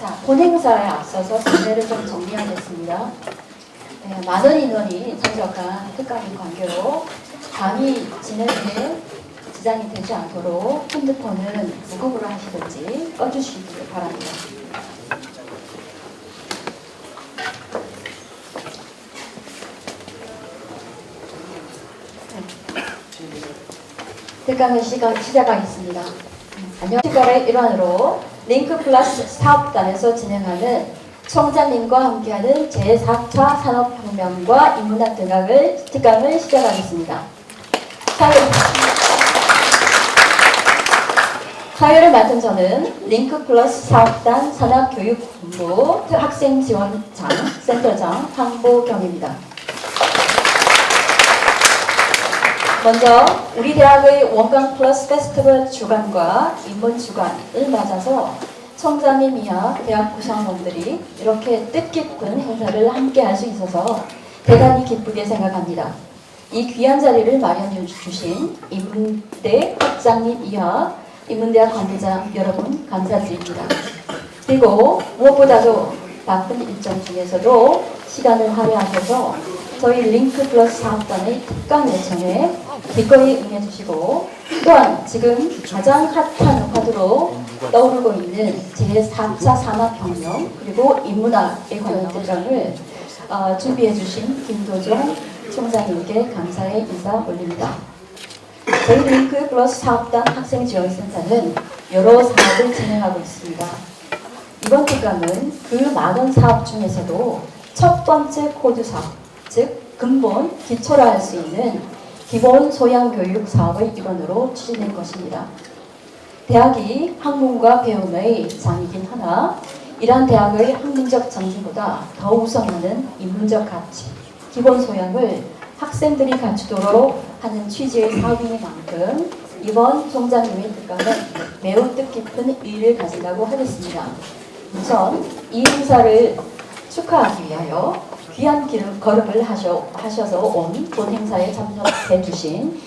자, 본행사에 앞서서 전례를 좀 정리하겠습니다. 네, 많은 인원이 참석한 특강인 관계로 강의 진행에 지장이 되지 않도록 핸드폰은 무급으로 하시든지 꺼주시기 바랍니다. 특강을 시작하겠습니다. 안녕하십니까. 일환으로 링크 플러스 사업단에서 진행하는 총장님과 함께하는 제4차 산업혁명과 인문학 특강을 시작하겠습니다. 사회를 맡은 링크 플러스 사업단 산업교육본부 학생지원장 센터장 황보경입니다. 먼저 우리 대학의 원광 플러스 페스티벌 주간과 인문 주간을 맞아서 총장님 이하 대학 구성원들이 이렇게 뜻깊은 행사를 함께 할 수 있어서 대단히 기쁘게 생각합니다. 이 귀한 자리를 마련해 주신 인문대 학장님 이하 인문대학 관계자 여러분 감사드립니다. 그리고 무엇보다도 바쁜 일정 중에서도 시간을 할애하셔서 저희 링크 플러스 사업단의 특강 요청에 기꺼이 응해주시고 또한 지금 가장 핫한 화두로 떠오르고 있는 제4차 산업혁명 그리고 인문학에 관한 특강을 준비해주신 김도종 총장님께 감사의 인사 올립니다. 저희 링크 플러스 사업단 학생지원센터는 여러 사업을 진행하고 있습니다. 이번 특강은 그 많은 사업 중에서도 첫 번째 코드 사업, 즉 근본 기초라 할 수 있는 기본 소양교육 사업의 일환으로 추진된 것입니다. 대학이 학문과 배움의 장이긴 하나 이러한 대학의 학문적 정신보다 더 우선하는 인문적 가치, 기본 소양을 학생들이 갖추도록 하는 취지의 사업인 만큼 이번 총장님의 특강은 매우 뜻깊은 의의를 가진다고 하겠습니다. 우선 이 행사를 축하하기 위하여 귀한 걸음을 하셔서 온 본 행사에 참석해 주신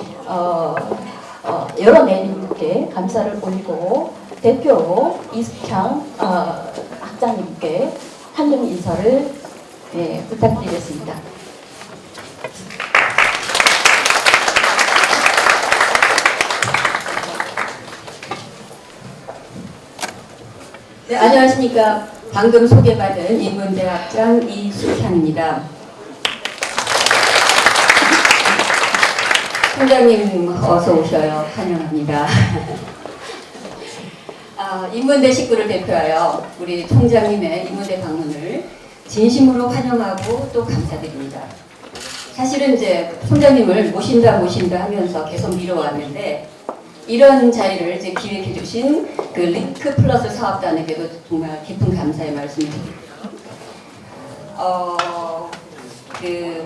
여러 내님들께 감사를 올리고 대표로 이숙향 학장님께 환영 인사를 부탁드리겠습니다. 네, 안녕하십니까. 방금 소개받은 인문대학장 이숙향입니다. 총장님 어서 오셔요. 환영합니다. 인문대 식구를 대표하여 우리 총장님의 인문대 방문을 진심으로 환영하고 또 감사드립니다. 사실은 이제 총장님을 모신다 하면서 계속 미뤄왔는데 이런 자리를 이제 기획해 주신 그 링크 플러스 사업단에게도 정말 깊은 감사의 말씀을 드립니다.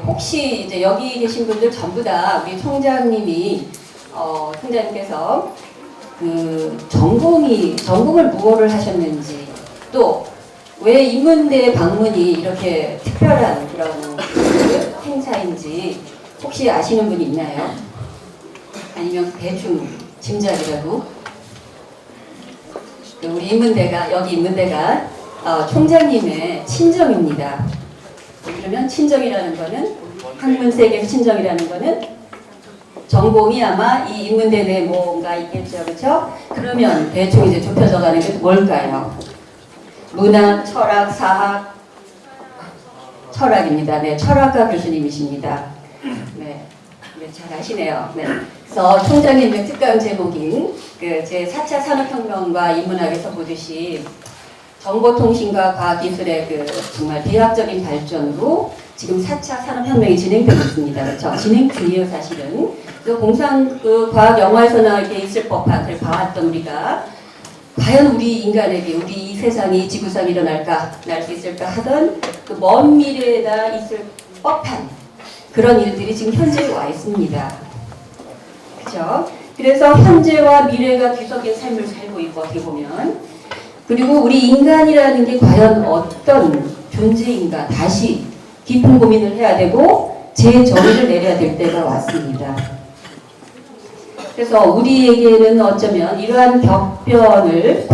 혹시 이제 여기 계신 분들 전부 다 우리 총장님께서 그 전공을 무엇을 하셨는지 또 왜 인문대 방문이 이렇게 특별한 그런 행사인지 혹시 아시는 분 있나요? 아니면 대충 짐작이라도 우리 인문대가 총장님의 친정입니다. 그러면 친정이라는 거는 학문 세계에서 친정이라는 거는 전공이 아마 이 인문대 내에 뭔가 있겠죠, 그렇죠? 그러면 대충 이제 좁혀져가는 게 뭘까요? 문학, 철학, 사학, 철학입니다. 네, 철학과 교수님이십니다. 네, 잘 아시네요. 네. 그래서 총장님의 특강 제목인 그 제4차 산업혁명과 인문학에서 보듯이 정보통신과 과학기술의 그 정말 비약적인 발전으로 지금 4차 산업혁명이 진행되고 있습니다. 그렇죠? 진행 중이에요, 사실은. 그 과학 영화에서나 이렇게 있을 법한 걸 봐왔던 우리가 과연 우리 인간에게 우리 이 세상이 지구상에 날 수 있을까 하던 그 먼 미래에다 있을 법한 그런 일들이 지금 현재에 와 있습니다. 그렇죠? 그래서 현재와 미래가 뒤섞인 삶을 살고 있고 어떻게 보면 그리고 우리 인간이라는 게 과연 어떤 존재인가 다시 깊은 고민을 해야 되고 재정의를 내려야 될 때가 왔습니다. 그래서 우리에게는 어쩌면 이러한 벽변을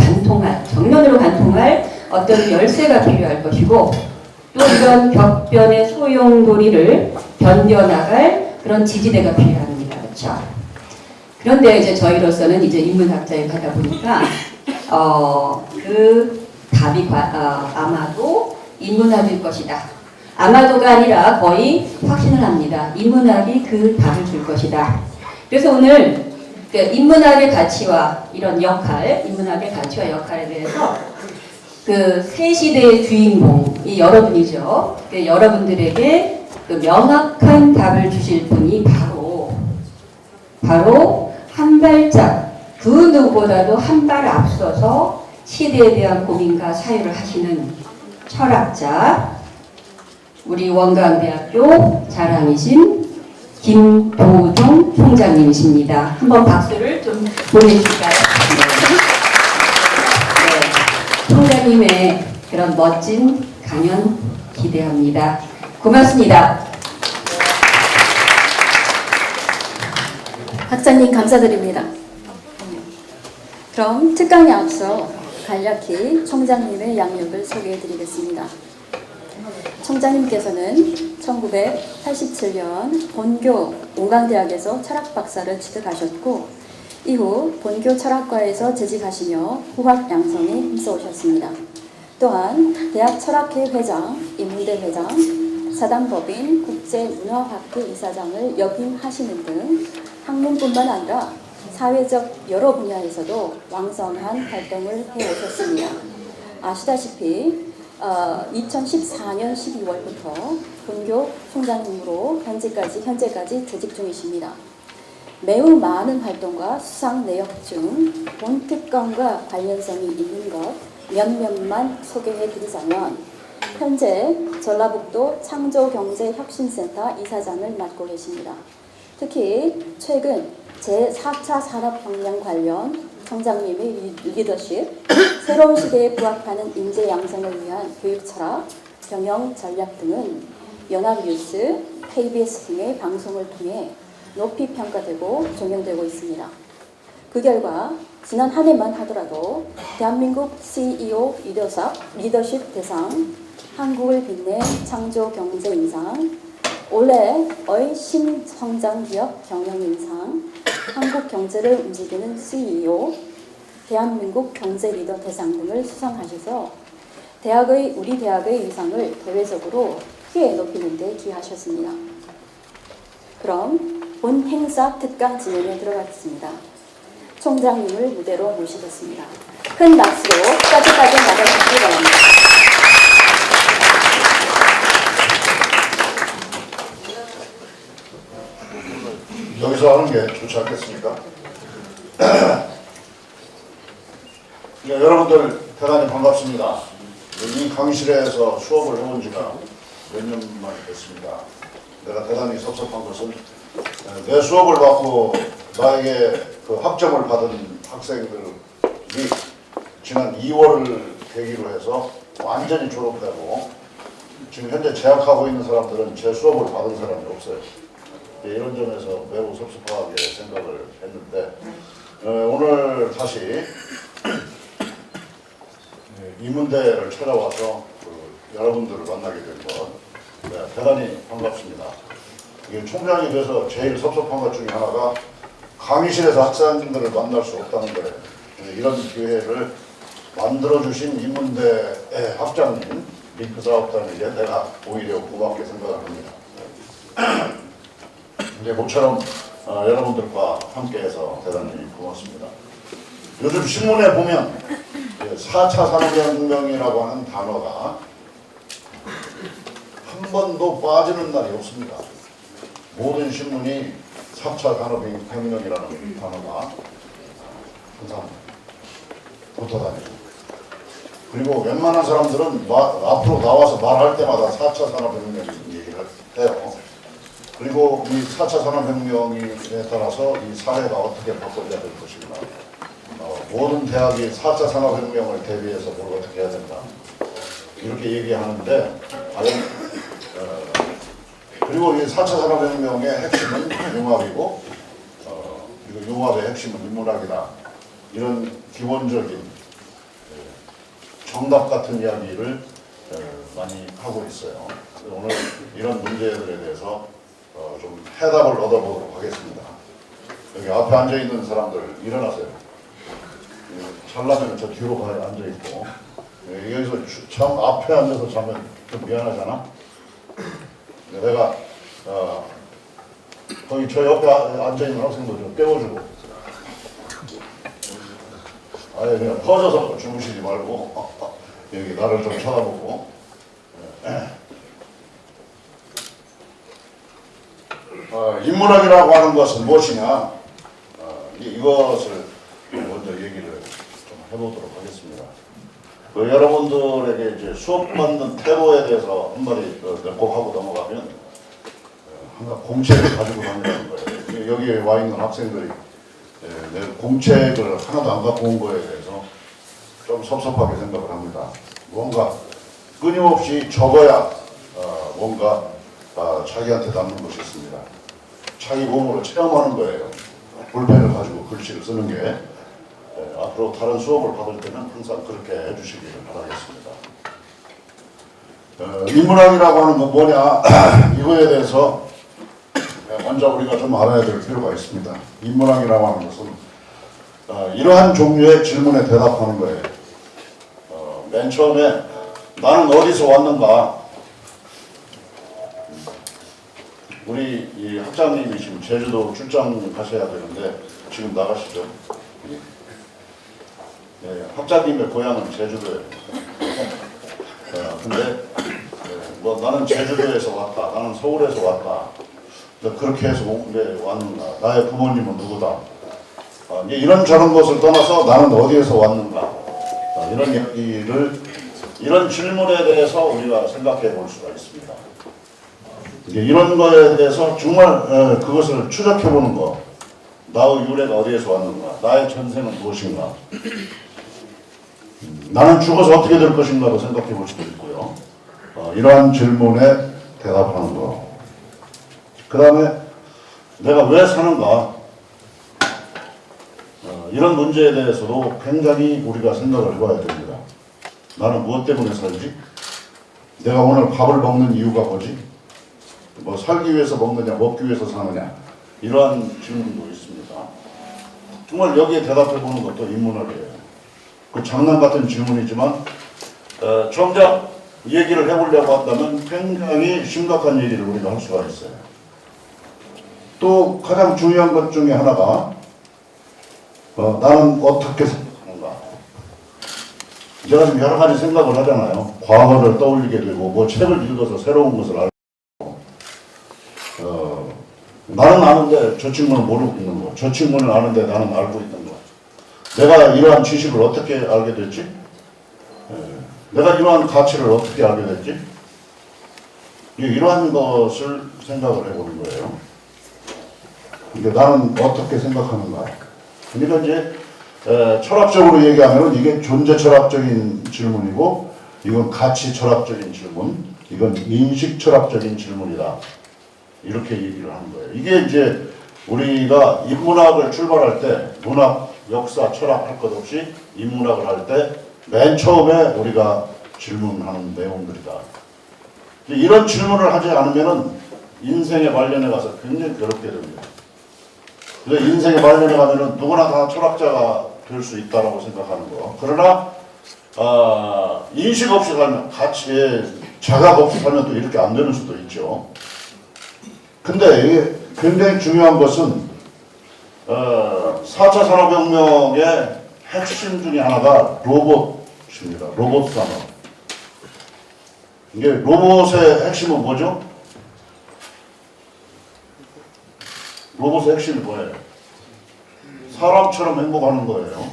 정면으로 관통할 어떤 열쇠가 필요할 것이고 또 이런 벽변의 소용돌이를 견뎌나갈 그런 지지대가 필요합니다. 그렇죠? 그런데 이제 저희로서는 이제 인문학자에 가다 보니까 그 답이 아마도 인문학일 것이다. 아마도가 아니라 거의 확신을 합니다. 인문학이 그 답을 줄 것이다. 그래서 오늘 그 인문학의 가치와 이런 역할, 인문학의 가치와 역할에 대해서 그 새 시대의 주인공이 여러분이죠. 그 여러분들에게 그 명확한 답을 주실 분이 바로 한 발짝 그 누구보다도 한 발 앞서서 시대에 대한 고민과 사유를 하시는 철학자, 우리 원광대학교 자랑이신 김도종 총장님이십니다. 한번 박수를 좀 보내주실까요? 네. 총장님의 그런 멋진 강연 기대합니다. 고맙습니다. 학장님 감사드립니다. 그럼 특강에 앞서 간략히 총장님의 양력을 소개해드리겠습니다. 총장님께서는 1987년 본교 원광대학에서 철학박사를 취득하셨고 이후 본교 철학과에서 재직하시며 후학 양성에 힘써오셨습니다. 또한 대학 철학회 회장, 인문대 회장, 사단법인 국제문화학회 이사장을 역임하시는 등 학문뿐만 아니라 사회적 여러 분야에서도 왕성한 활동을 해오셨습니다. 아시다시피 2014년 12월부터 본교 총장님으로 현재까지 재직 중이십니다. 매우 많은 활동과 수상 내역 중 본 특강과 관련성이 있는 것 몇몇만 소개해 드리자면 현재 전라북도 창조경제혁신센터 이사장을 맡고 계십니다. 특히 최근 제4차 산업혁명 관련 총장님의 리더십, 새로운 시대에 부합하는 인재 양성을 위한 교육 철학, 경영 전략 등은 연합뉴스, KBS 등의 방송을 통해 높이 평가되고 조명되고 있습니다. 그 결과 지난 한 해만 하더라도 대한민국 CEO 리더십 대상, 한국을 빛낸 창조경제인상, 올해의 신성장기업 경영인상, 한국 경제를 움직이는 CEO, 대한민국 경제리더 대상 등을 수상하셔서 우리 대학의 위상을 대외적으로 크게 높이는 데 기여하셨습니다. 그럼 본 행사 특강 진행에 들어가겠습니다. 총장님을 무대로 모시겠습니다. 큰 박수로 따뜻하게 맞아주시기 바랍니다. 여기서 하는 게 좋지 않겠습니까? 여러분들 대단히 반갑습니다. 이 강의실에서 수업을 해본 지가 몇 년 만이 됐습니다. 내가 대단히 섭섭한 것은 내 수업을 받고 나에게 그 학점을 받은 학생들이 지난 2월을 계기로 해서 완전히 졸업되고 지금 현재 재학하고 있는 사람들은 제 수업을 받은 사람이 없어요. 이런 점에서 매우 섭섭하게 생각을 했는데 오늘 다시 인문대를 찾아와서 여러분들을 만나게 된 것 대단히 반갑습니다. 이게 총장이 돼서 제일 섭섭한 것 중에 하나가 강의실에서 학생들을 만날 수 없다는 거예요. 이런 기회를 만들어주신 인문대의 학장님 링크 사업단에게 내가 오히려 고맙게 생각을 합니다. 이제 모처럼 여러분들과 함께해서 대단히 고맙습니다. 요즘 신문에 보면 4차 산업혁명이라고 하는 단어가 한 번도 빠지는 날이 없습니다. 모든 신문이 4차 산업혁명이라는 단어가 항상 붙어 다니죠. 그리고 웬만한 사람들은 앞으로 나와서 말할 때마다 4차 산업혁명 얘기를 해요. 그리고 이 4차 산업혁명에 따라서 이 사회가 어떻게 바꿔져야 될 것인가. 모든 대학이 4차 산업혁명을 대비해서 뭘 어떻게 해야 된다. 이렇게 얘기하는데 과연 그리고 이 4차 산업혁명의 핵심은 융합이고 그리고 융합의 핵심은 인문학이다. 이런 기본적인 정답 같은 이야기를 많이 하고 있어요. 오늘 이런 문제들에 대해서 좀 해답을 얻어보도록 하겠습니다. 여기 앞에 앉아 있는 사람들 일어나세요. 잘라면 저 뒤로 가야 앉아 있고 여기서 참 앞에 앉아서 자면 좀 미안하잖아. 내가 거기 저 옆에 앉아 있는 학생도 좀 떼어주고 아예 그냥 퍼져서 주무시지 말고 여기 나를 좀 쳐다보고. 인문학이라고 하는 것은 무엇이냐? 이것을 먼저 얘기를 좀 해보도록 하겠습니다. 여러분들에게 이제 수업 받는 태도에 대해서 한마디 꼭 하고 넘어가면 항상 공책을 가지고 다니는 거예요. 여기에 와 있는 학생들이 내 공책을 하나도 안 갖고 온 거에 대해서 좀 섭섭하게 생각을 합니다. 뭔가 끊임없이 적어야 뭔가 자기한테 남는 것이 있습니다. 자기 몸으로 체험하는 거예요. 볼펜을 가지고 글씨를 쓰는 게. 앞으로 다른 수업을 받을 때는 항상 그렇게 해주시기를 바라겠습니다. 인문학이라고 하는 건 뭐냐? 이거에 대해서 먼저 우리가 좀 알아야 될 필요가 있습니다. 인문학이라고 하는 것은 이러한 종류의 질문에 대답하는 거예요. 맨 처음에 나는 어디서 왔는가? 우리 이 학장님이 지금 제주도 출장 가셔야 되는데 지금 나가시죠. 네, 학장님의 고향은 제주도예요. 근데 뭐 나는 제주도에서 왔다, 나는 서울에서 왔다. 그렇게 해서 왔는가? 나의 부모님은 누구다? 이런 저런 것을 떠나서 나는 어디에서 왔는가? 이런 얘기를 이런 질문에 대해서 우리가 생각해 볼 수가 있습니다. 이런 거에 대해서 정말 그것을 추적해 보는 거. 나의 유래가 어디에서 왔는가? 나의 전생은 무엇인가? 나는 죽어서 어떻게 될 것인가도 생각해 볼 수도 있고요. 이러한 질문에 대답하는 거. 그 다음에 내가 왜 사는가? 이런 문제에 대해서도 굉장히 우리가 생각을 해봐야 됩니다. 나는 무엇 때문에 살지? 내가 오늘 밥을 먹는 이유가 뭐지? 뭐 살기 위해서 먹느냐, 먹기 위해서 사느냐, 이러한 질문도 있습니다. 정말 여기에 대답해 보는 것도 인문학이에요. 그 장난 같은 질문이지만 정작 얘기를 해보려고 한다면 굉장히 심각한 얘기를 우리가 할 수가 있어요. 또 가장 중요한 것 중에 하나가 나는 어떻게 생각하는가. 제가 지금 여러 가지 생각을 하잖아요. 과거를 떠올리게 되고 뭐 책을 읽어서 새로운 것을 알고 나는 아는데 저 친구는 모르고 있는 거. 저 친구는 아는데 나는 알고 있는 거. 내가 이러한 지식을 어떻게 알게 됐지? 내가 이러한 가치를 어떻게 알게 됐지? 이러한 것을 생각을 해보는 거예요. 근데 나는 어떻게 생각하는가? 그러니까 이제 철학적으로 얘기하면 이게 존재 철학적인 질문이고 이건 가치 철학적인 질문, 이건 인식 철학적인 질문이다. 이렇게 얘기를 하는 거예요. 이게 이제 우리가 인문학을 출발할 때 문학, 역사, 철학 할 것 없이 인문학을 할 때 맨 처음에 우리가 질문하는 내용들이다. 이런 질문을 하지 않으면은 인생의 말년에 가서 굉장히 괴롭게 됩니다. 그래서 인생의 말년에 가면은 누구나 다 철학자가 될 수 있다라고 생각하는 거. 그러나 인식 없이 살면, 가치에 자각 없이 살면 또 이렇게 안 되는 수도 있죠. 근데 이게 굉장히 중요한 것은 4차 산업혁명의 핵심 중에 하나가 로봇입니다. 로봇 산업. 이게 로봇의 핵심은 뭐죠? 로봇의 핵심이 뭐예요? 사람처럼 행동하는 거예요.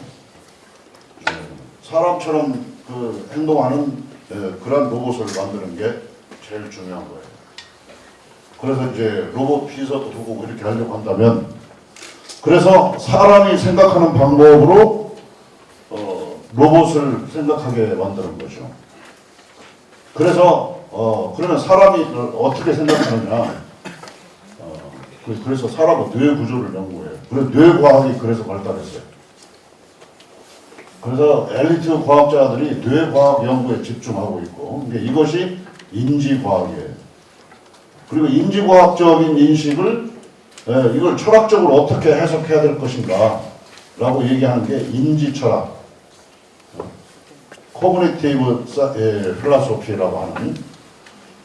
사람처럼 행동하는 그런 로봇을 만드는 게 제일 중요한 거예요. 그래서 이제 로봇 비서도 두고 이렇게 하려고 한다면, 그래서 사람이 생각하는 방법으로 로봇을 생각하게 만드는 거죠. 그래서 그러면 사람이 어떻게 생각하느냐? 그래서 사람은 뇌 구조를 연구해요. 그래서 뇌과학이 그래서 발달했어요. 그래서 엘리트 과학자들이 뇌과학 연구에 집중하고 있고, 근데 이것이 인지과학이에요. 그리고 인지과학적인 인식을 이걸 철학적으로 어떻게 해석해야 될 것인가 라고 얘기하는 게 인지철학, 코그니티브 필라소피라고 하는.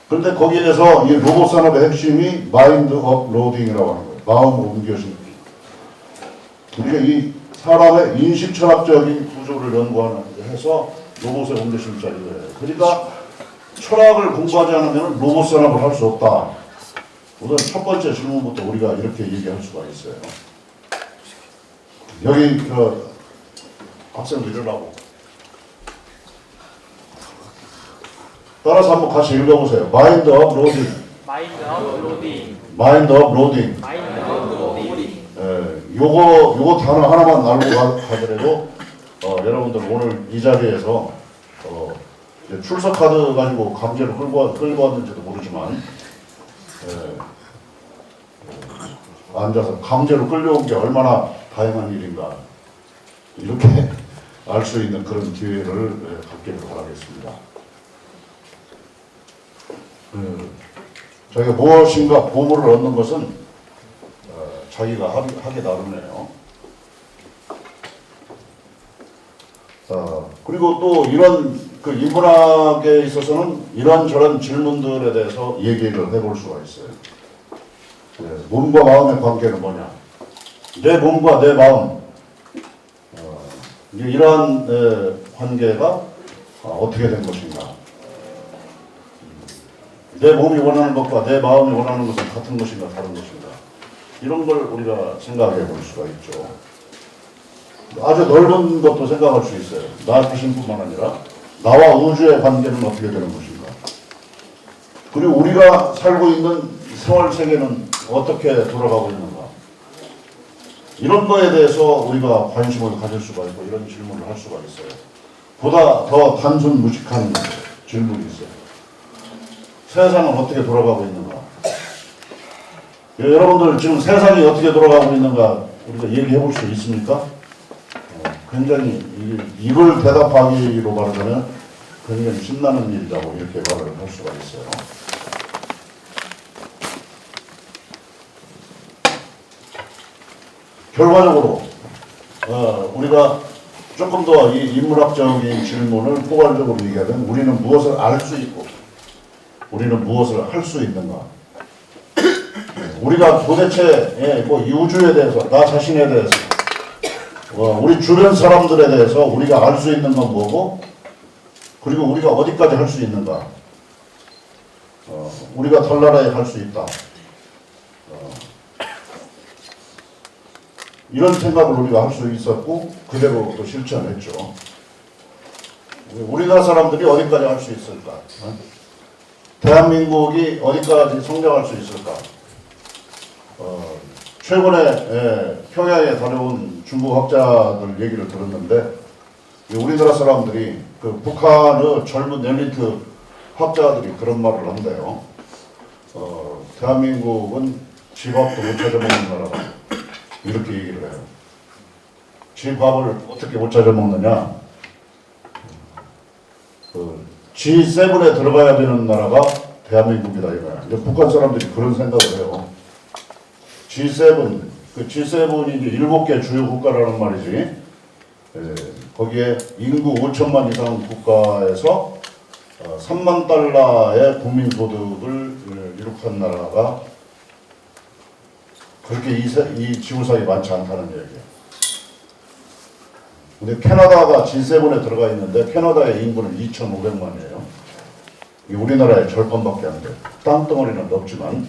그런데 거기에서 이 로봇 산업의 핵심이 마인드 업 로딩이라고 하는 거예요. 마음 옮겨심기. 그러니까 이 사람의 인식 철학적인 구조를 연구하는 데 해서 로봇의 옮겨심자리를 해요. 그러니까 철학을 공부하지 않으면 로봇 산업을 할 수 없다. 우선 첫 번째 질문부터 우리가 이렇게 얘기할 수가 있어요. 여기 학생들 이러라고. 따라서 한번 같이 읽어보세요. 마인드 업 로딩. 마인드 업 로딩. 마인드 업 로딩. 마인드 업 로딩. 요거 단어 하나만 알고 가더라도 여러분들 오늘 이 자리에서 이제 출석 카드 가지고 강제로 끌고 왔는지도 모르지만 앉아서 강제로 끌려온 게 얼마나 다양한 일인가 이렇게 알 수 있는 그런 기회를 갖기를 바라겠습니다. 저희가 무엇인가 보물을 얻는 것은 자기가 하기 나름이에요. 그리고 또 이런 그 인문학에 있어서는 이런저런 질문들에 대해서 얘기를 해볼 수가 있어요. 몸과 마음의 관계는 뭐냐? 내 몸과 내 마음, 이러한 관계가 어떻게 된 것인가? 내 몸이 원하는 것과 내 마음이 원하는 것은 같은 것인가 다른 것인가? 이런 걸 우리가 생각해 볼 수가 있죠. 아주 넓은 것도 생각할 수 있어요. 나 자신뿐만 아니라 나와 우주의 관계는 어떻게 되는 것인가? 그리고 우리가 살고 있는 생활 세계는 어떻게 돌아가고 있는가? 이런 거에 대해서 우리가 관심을 가질 수가 있고 이런 질문을 할 수가 있어요. 보다 더 단순 무식한 질문이 있어요. 세상은 어떻게 돌아가고 있는가? 여러분들 지금 세상이 어떻게 돌아가고 있는가 우리가 얘기해 볼 수 있습니까? 굉장히 이걸 대답하기로 말하자면 굉장히 신나는 일이라고 이렇게 말을 할 수가 있어요. 결과적으로 우리가 조금 더 이 인문학적인 질문을 포괄적으로 얘기하면 우리는 무엇을 알 수 있고 우리는 무엇을 할 수 있는가? 우리가 도대체 뭐 이 우주에 대해서 나 자신에 대해서 우리 주변 사람들에 대해서 우리가 알 수 있는 건 뭐고 그리고 우리가 어디까지 할 수 있는가? 우리가 달나라에 갈 수 있다. 이런 생각을 우리가 할 수 있었고 그대로 또 실천했죠. 우리나라 사람들이 어디까지 할 수 있을까? 대한민국이 어디까지 성장할 수 있을까? 최근에 평양에 다녀온 중국 학자들 얘기를 들었는데 우리나라 사람들이 그 북한의 젊은 엘리트 학자들이 그런 말을 한대요. 대한민국은 집 앞도 못 찾아 먹는 나라다. 이렇게 얘기를 해요. 집 밥을 어떻게 못 찾아 먹느냐? G7에 들어가야 되는 나라가 대한민국이다 이거야. 이제 북한 사람들이 그런 생각을 해요. G7, 그 G7이 이제 7개 주요 국가라는 말이지. 거기에 인구 5천만 이상 국가에서 3만 달러의 국민 소득을 이룩한 나라가 그렇게 이 지구상에 많지 않다는 얘기예요. 근데 캐나다가 G7에 들어가 있는데 캐나다의 인구는 2,500만이에요. 우리나라의 절반밖에 안 돼요. 땅덩어리는 넓지만.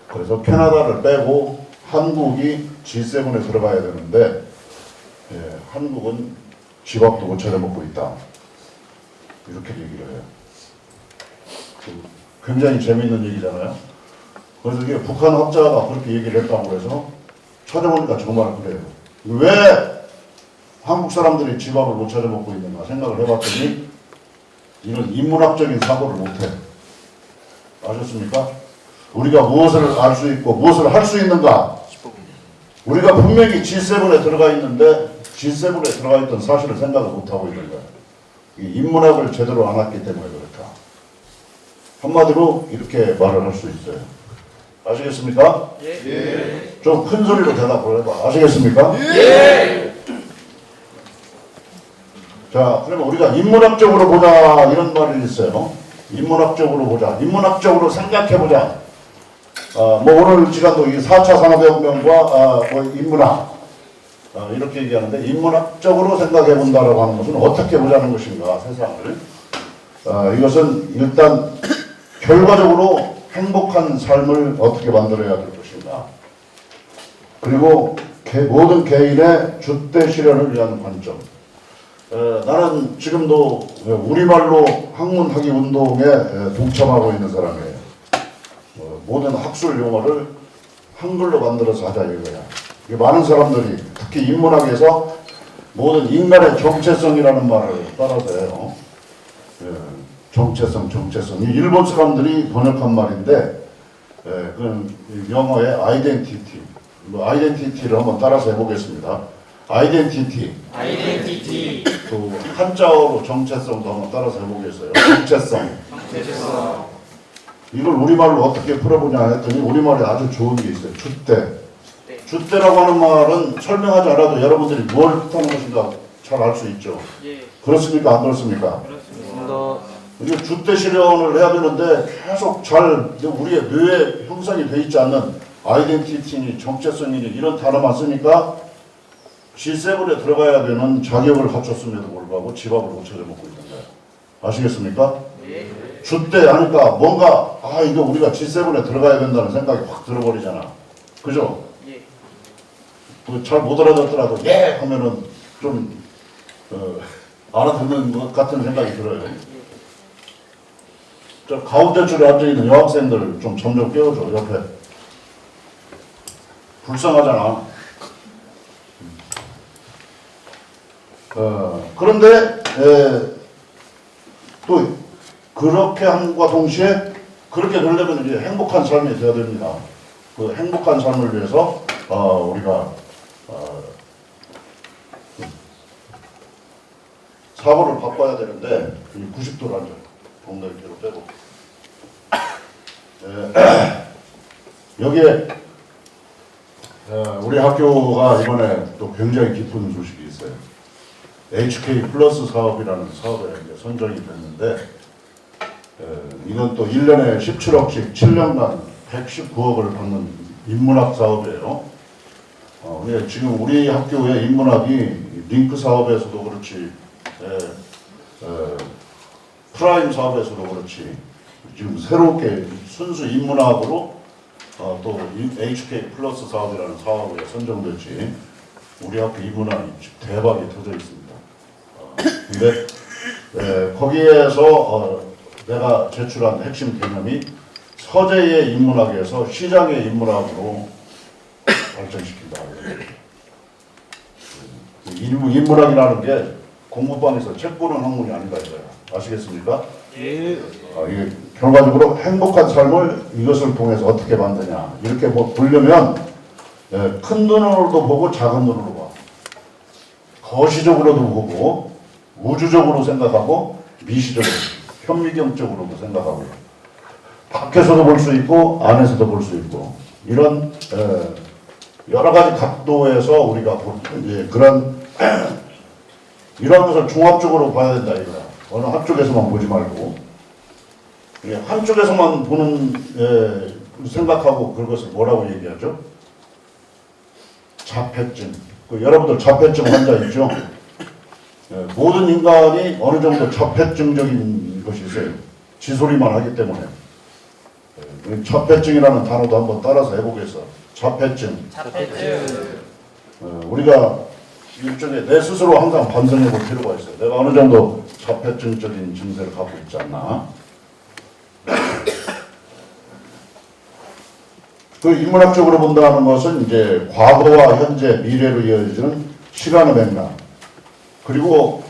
그래서 캐나다를 빼고 한국이 G7에 들어가야 되는데 한국은 집 앞도 못 찾아 먹고 있다. 이렇게 얘기를 해요. 굉장히 재미있는 얘기잖아요. 그래서 이게 북한 학자가 그렇게 얘기를 했다고 해서 찾아보니까 정말 그래요. 왜 한국 사람들이 집 앞을 못 찾아 먹고 있는가 생각을 해봤더니 이런 인문학적인 사고를 못해. 아셨습니까? 우리가 무엇을 알 수 있고 무엇을 할 수 있는가? 우리가 분명히 G7에 들어가 있는데 G7에 들어가 있던 사실을 생각을 못하고 있는 거야. 이 인문학을 제대로 안 했기 때문에 그렇다. 한마디로 이렇게 말을 할 수 있어요. 아시겠습니까? 예. 좀 큰 소리로 대답을 해봐. 아시겠습니까? 예. 자, 그러면 우리가 인문학적으로 보자 이런 말이 있어요. 인문학적으로 보자. 인문학적으로 생각해보자. 뭐 오늘 시간도 이 4차 산업혁명과 뭐 인문학 이렇게 얘기하는데 인문학적으로 생각해본다라고 하는 것은 어떻게 보자는 것인가 세상을. 이것은 일단 결과적으로 행복한 삶을 어떻게 만들어야 될 것인가. 그리고 모든 개인의 주대 실현을 위한 관점. 나는 지금도 우리말로 학문학위 운동에 동참하고 있는 사람이에요. 모든 학술 용어를 한글로 만들어서 하자 이거야. 많은 사람들이 특히 인문학에서 모든 인간의 정체성이라는 말을 따라서 해요. 정체성. 이 일본 사람들이 번역한 말인데, 그건 영어의 아이덴티티. 아이덴티티를 한번 따라서 해보겠습니다. 아이덴티티. 또 한자어로 정체성도 한번 따라서 해보겠어요. 정체성. 이걸 우리말로 어떻게 풀어보냐 했더니 우리말에 아주 좋은 게 있어요. 주대. 주대라고 하는 말은 설명하지 않아도 여러분들이 뭘 뜻하는 것인가 잘 알 수 있죠. 예. 그렇습니까? 안 그렇습니까? 그렇습니다. 이게 주대 실현을 해야 되는데 계속 잘 우리의 뇌에 형성이 돼 있지 않는 아이덴티티니 정체성이니 이런 단어만 쓰니까 G7에 들어가야 되는 자격을 갖췄음에도 불구하고 집밥을 못 찾아 먹고 있는 거예요. 아시겠습니까? 예. 주대 하니까 뭔가 이거 우리가 G7에 들어가야 된다는 생각이 확 들어버리잖아. 그죠? 예. 잘 못 알아듣더라도 예 하면은 좀 알아듣는 것 같은 생각이 들어요. 저 가운데 줄에 앉아있는 여학생들 좀 점점 깨워줘. 옆에 불쌍하잖아. 그런데 또 그렇게 함과 동시에 그렇게 되려면 이제 행복한 삶이 되어야 됩니다. 그 행복한 삶을 위해서 우리가 사고를 바꿔야 되는데 90도로 앉아. 엉덩이 뒤로 빼고. 여기에 우리 학교가 이번에 또 굉장히 기쁜 소식이 있어요. HK 플러스 사업이라는 사업에 이제 선정이 됐는데 이건 또 1년에 17억씩 7년간 119억을 받는 인문학 사업이에요. 지금 우리 학교의 인문학이 링크 사업에서도 그렇지 프라임 사업에서도 그렇지 지금 새롭게 순수 인문학으로 또 HK 플러스 사업이라는 사업에 선정됐지 우리 학교 인문학이 대박이 터져 있습니다. 근데 거기에서 내가 제출한 핵심 개념이 서재의 인문학에서 시장의 인문학으로 발전시킨다. 인문학이라는 게 공부방에서 책 보는 학문이 아니다 이거야. 아시겠습니까? 예. 이게 결과적으로 행복한 삶을 이것을 통해서 어떻게 만드냐 이렇게 보려면 큰 눈으로도 보고 작은 눈으로 봐. 거시적으로도 보고 우주적으로 생각하고 미시적으로 현미경적으로도 생각하고 밖에서도 볼 수 있고 안에서도 볼 수 있고 이런 여러 가지 각도에서 우리가 그런 이런 것을 종합적으로 봐야 된다 이거야. 어느 한쪽에서만 보지 말고 한쪽에서만 보는 생각하고 그것을 뭐라고 얘기하죠? 자폐증. 여러분들 자폐증 환자 있죠? 모든 인간이 어느 정도 자폐증적인 것이 있어요. 지소리만 하기 때문에. 자폐증이라는 단어도 한번 따라서 해보겠어. 자폐증. 우리가 일종의 내 스스로 항상 반성해 볼 필요가 있어요. 내가 어느 정도 자폐증적인 증세를 갖고 있지 않나. 그 인문학적으로 본다는 것은 이제 과거와 현재, 미래로 이어지는 시간의 맥락. 그리고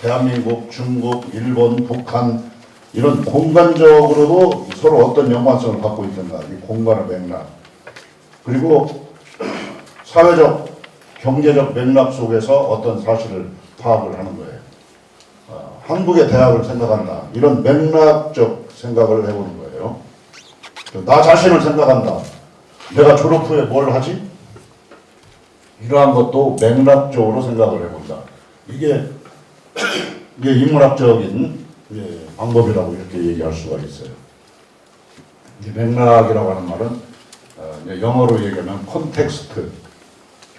대한민국, 중국, 일본, 북한 이런 공간적으로도 서로 어떤 연관성을 갖고 있는가. 이 공간의 맥락. 그리고 사회적 경제적 맥락 속에서 어떤 사실을 파악을 하는 거예요. 한국의 대학을 생각한다. 이런 맥락적 생각을 해보는 거예요. 나 자신을 생각한다. 내가 졸업 후에 뭘 하지? 이러한 것도 맥락적으로 생각을 해본다. 이게 인문학적인 방법이라고 이렇게 얘기할 수가 있어요. 이 맥락이라고 하는 말은 이제 영어로 얘기하면 콘텍스트.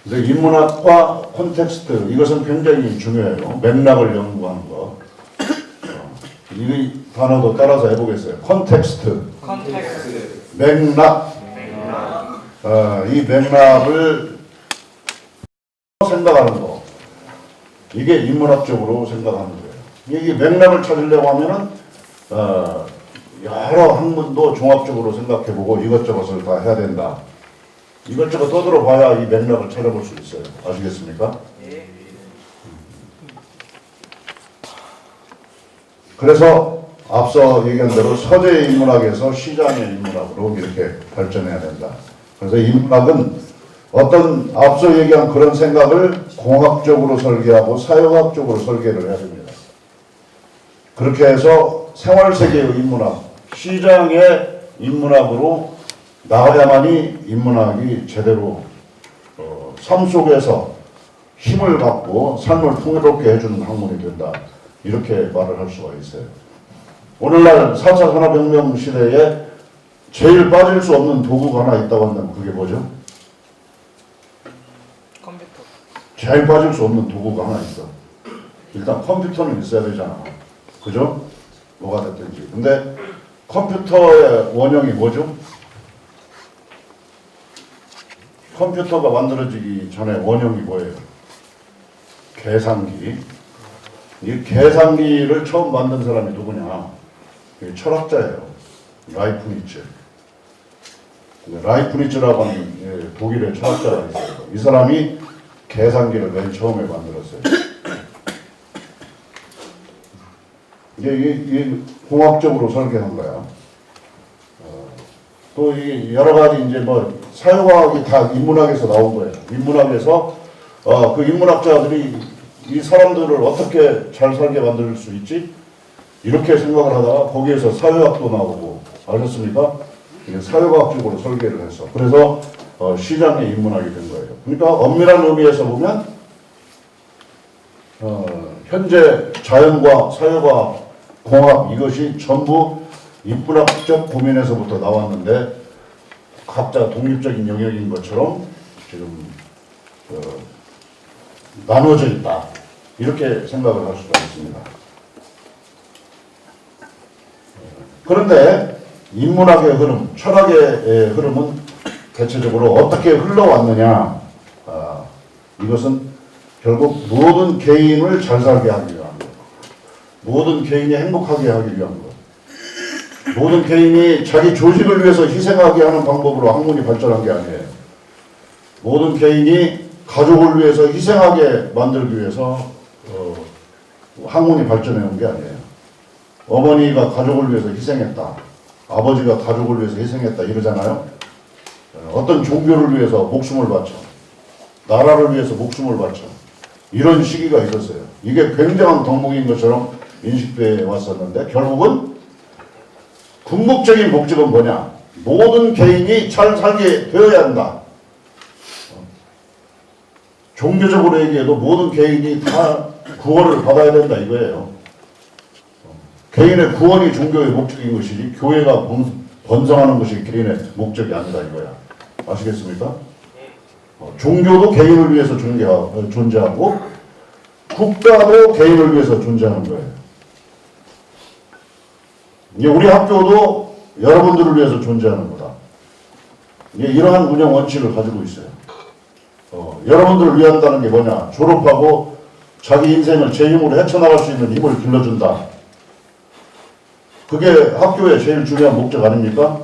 그래서 인문학과 콘텍스트 이것은 굉장히 중요해요. 맥락을 연구하는 거. 이 단어도 따라서 해보겠어요. 콘텍스트. 맥락. 이 맥락을 생각하는 거. 이게 인문학적으로 생각하는 거예요. 이 맥락을 찾으려고 하면은 여러 학문도 종합적으로 생각해보고 이것저것을 다 해야 된다. 이것저것 떠들어 봐야 이 맥락을 찾아볼 수 있어요. 아시겠습니까? 그래서 앞서 얘기한 대로 서재 인문학에서 시장의 인문학으로 이렇게 발전해야 된다. 그래서 인문학은 어떤 앞서 얘기한 그런 생각을 공학적으로 설계하고 사회학적으로 설계를 해야 됩니다. 그렇게 해서 생활세계의 인문학, 시장의 인문학으로 나가야만이 인문학이 제대로 삶 속에서 힘을 갖고 삶을 풍요롭게 해주는 학문이 된다. 이렇게 말을 할 수가 있어요. 오늘날 4차 산업혁명 시대에 제일 빠질 수 없는 도구가 하나 있다고 한다면 그게 뭐죠? 컴퓨터. 제일 빠질 수 없는 도구가 하나 있어. 일단 컴퓨터는 있어야 되잖아. 그죠? 뭐가 됐든지. 근데 컴퓨터의 원형이 뭐죠? 컴퓨터가 만들어지기 전에 원형이 뭐예요? 계산기. 이 계산기를 처음 만든 사람이 누구냐? 철학자예요. 라이프니츠. 라이프니츠라고 하는 독일의 철학자가 있어요. 이 사람이 계산기를 맨 처음에 만들었어요. 이게 공학적으로 설계한 거야. 또 이게 여러 가지 이제 뭐 사회과학이 다 인문학에서 나온 거예요. 인문학에서 그 인문학자들이 이 사람들을 어떻게 잘 살게 만들 수 있지? 이렇게 생각을 하다가 거기에서 사회학도 나오고 아셨습니까? 이게 사회과학적으로 설계를 했어. 그래서 시장의 인문학이 된 거예요. 그러니까 엄밀한 의미에서 보면 현재 자연과학, 사회과학, 공학 이것이 전부 인문학적 고민에서부터 나왔는데 각자 독립적인 영역인 것처럼 지금 나눠져 있다. 이렇게 생각을 할 수가 있습니다. 그런데 인문학의 흐름, 철학의 흐름은 대체적으로 어떻게 흘러왔느냐. 이것은 결국 모든 개인을 잘 살게 하기 위한 것. 모든 개인이 행복하게 하기 위한 것. 모든 개인이 자기 조직을 위해서 희생하게 하는 방법으로 학문이 발전한 게 아니에요. 모든 개인이 가족을 위해서 희생하게 만들기 위해서 학문이 발전해 온 게 아니에요. 어머니가 가족을 위해서 희생했다. 아버지가 가족을 위해서 희생했다 이러잖아요. 어떤 종교를 위해서 목숨을 바쳐. 나라를 위해서 목숨을 바쳐. 이런 시기가 있었어요. 이게 굉장한 덕목인 것처럼 인식돼 왔었는데 결국은 궁극적인 목적은 뭐냐? 모든 개인이 잘 살게 되어야 한다. 종교적으로 얘기해도 모든 개인이 다 구원을 받아야 된다 이거예요. 개인의 구원이 종교의 목적인 것이지 교회가 번성하는 것이 개인의 목적이 아니다 이거야. 아시겠습니까? 종교도 개인을 위해서 존재하고 국가도 개인을 위해서 존재하는 거예요. 이제 우리 학교도 여러분들을 위해서 존재하는 거다. 이러한 운영 원칙을 가지고 있어요. 여러분들을 위한다는 게 뭐냐? 졸업하고 자기 인생을 제 힘으로 헤쳐나갈 수 있는 힘을 길러준다. 그게 학교의 제일 중요한 목적 아닙니까?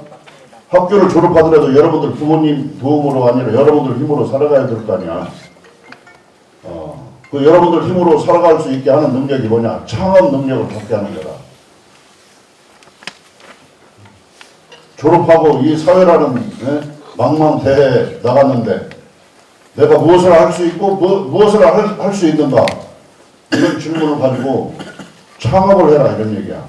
학교를 졸업하더라도 여러분들 부모님 도움으로 아니라 여러분들 힘으로 살아가야 될 거 아니야. 그 여러분들 힘으로 살아갈 수 있게 하는 능력이 뭐냐? 창업 능력을 갖게 하는 거다. 졸업하고 이 사회라는 망망대해에 나갔는데 내가 무엇을 할 수 있고 무엇을 할 수 있는가 이런 질문을 가지고 창업을 해라 이런 얘기야.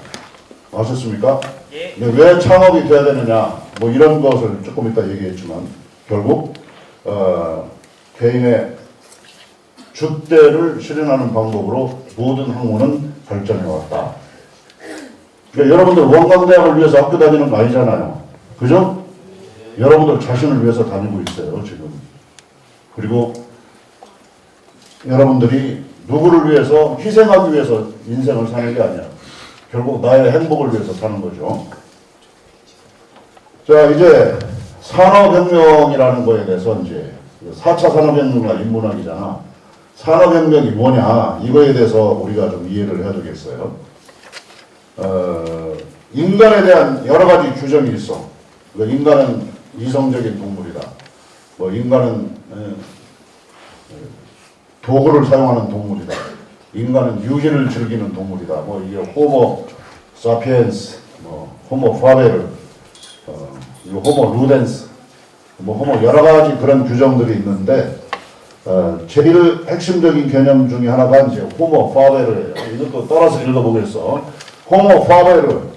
아셨습니까? 예. 근데 왜 창업이 돼야 되느냐 뭐 이런 것을 조금 이따 얘기했지만 결국 개인의 주대를 실현하는 방법으로 모든 학문은 발전해 왔다. 그러니까 여러분들 원광대학을 위해서 학교 다니는 거 아니잖아요. 그죠? 여러분들 자신을 위해서 다니고 있어요 지금. 그리고 여러분들이 누구를 위해서 희생하기 위해서 인생을 사는 게 아니야. 결국 나의 행복을 위해서 사는 거죠. 자, 이제 산업혁명이라는 거에 대해서 이제 4차 산업혁명과 인문학이잖아. 산업혁명이 뭐냐 이거에 대해서 우리가 좀 이해를 해야 되겠어요. 인간에 대한 여러 가지 규정이 있어. 인간은 이성적인 동물이다. 뭐 인간은 도구를 사용하는 동물이다. 인간은 유기를 즐기는 동물이다. 뭐 이게 호모 사피엔스, 뭐 호모 파베르, 호모 루덴스, 뭐 호모 여러 가지 그런 규정들이 있는데 제일 핵심적인 개념 중에 하나가 이제 호모 파베르예요. 이것도 따라서 읽어보겠어. 호모 파베르.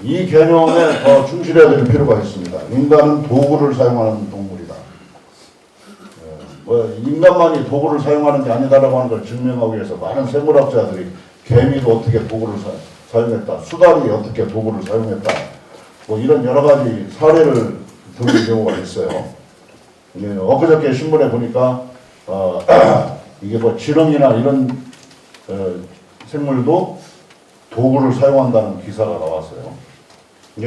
이 개념에 더 충실해야 될 필요가 있습니다. 인간은 도구를 사용하는 동물이다. 뭐 인간만이 도구를 사용하는 게 아니다라고 하는 걸 증명하기 위해서 많은 생물학자들이 개미도 어떻게 도구를 사용했다, 수달이 어떻게 도구를 사용했다, 뭐 이런 여러 가지 사례를 들은 경우가 있어요. 엊그저께 신문에 보니까 이게 뭐 지렁이나 이런 생물도 도구를 사용한다는 기사가 나왔어요.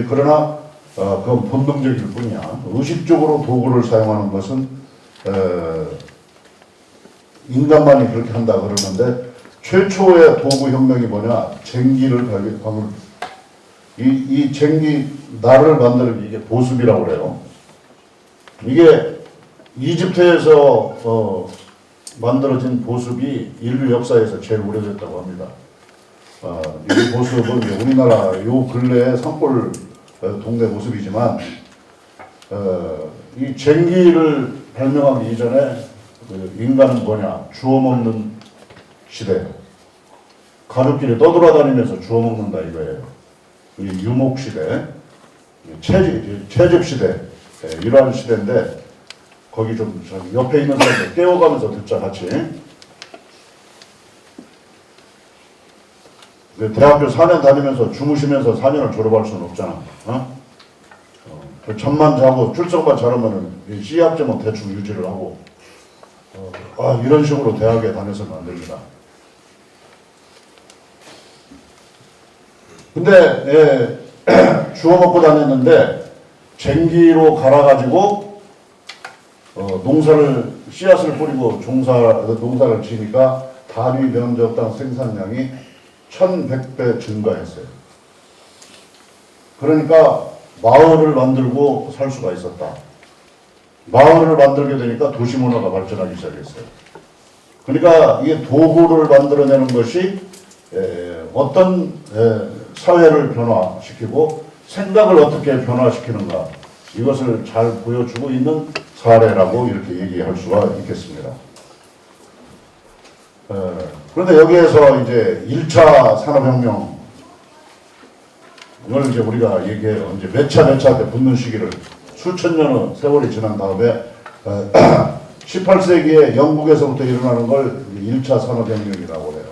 그러나 그건 본능적일 뿐이야. 의식적으로 도구를 사용하는 것은 인간만이 그렇게 한다 그러는데 최초의 도구 혁명이 뭐냐? 쟁기를 발견. 이 쟁기 나를 만드는 이게 보습이라고 그래요. 이게 이집트에서 만들어진 보습이 인류 역사에서 제일 오래됐다고 합니다. 이 보습은 우리나라 요 근래의 산골 동네 모습이지만 이 쟁기를 발명하기 이전에 인간은 뭐냐? 주워 먹는 시대. 가족끼리 떠돌아다니면서 주워 먹는다 이거예요. 이 유목 시대, 채집 시대, 이러한 시대인데 거기 좀 옆에 있는 사람들 깨워가면서 듣자 같이. 대학교 4년 다니면서 주무시면서 4년을 졸업할 수는 없잖아. 잠만 자고 출석만 잘하면은 C학점은 대충 유지를 하고 이런 식으로 대학에 다녀서는 안 됩니다. 근데 주워 먹고 다녔는데 쟁기로 갈아가지고 농사를 씨앗을 뿌리고 농사를 지니까 단위 면적당 생산량이 1100배 증가했어요. 그러니까 마을을 만들고 살 수가 있었다. 마을을 만들게 되니까 도시 문화가 발전하기 시작했어요. 그러니까 이게 도구를 만들어내는 것이 어떤 사회를 변화시키고 생각을 어떻게 변화시키는가 이것을 잘 보여주고 있는 사례라고 이렇게 얘기할 수가 있겠습니다. 그런데 여기에서 이제 1차 산업혁명 이걸 이제 우리가 얘기해요. 이제 몇 차 때 붙는 시기를 수천 년의 세월이 지난 다음에 18세기에 영국에서부터 일어나는 걸 1차 산업혁명이라고 해요.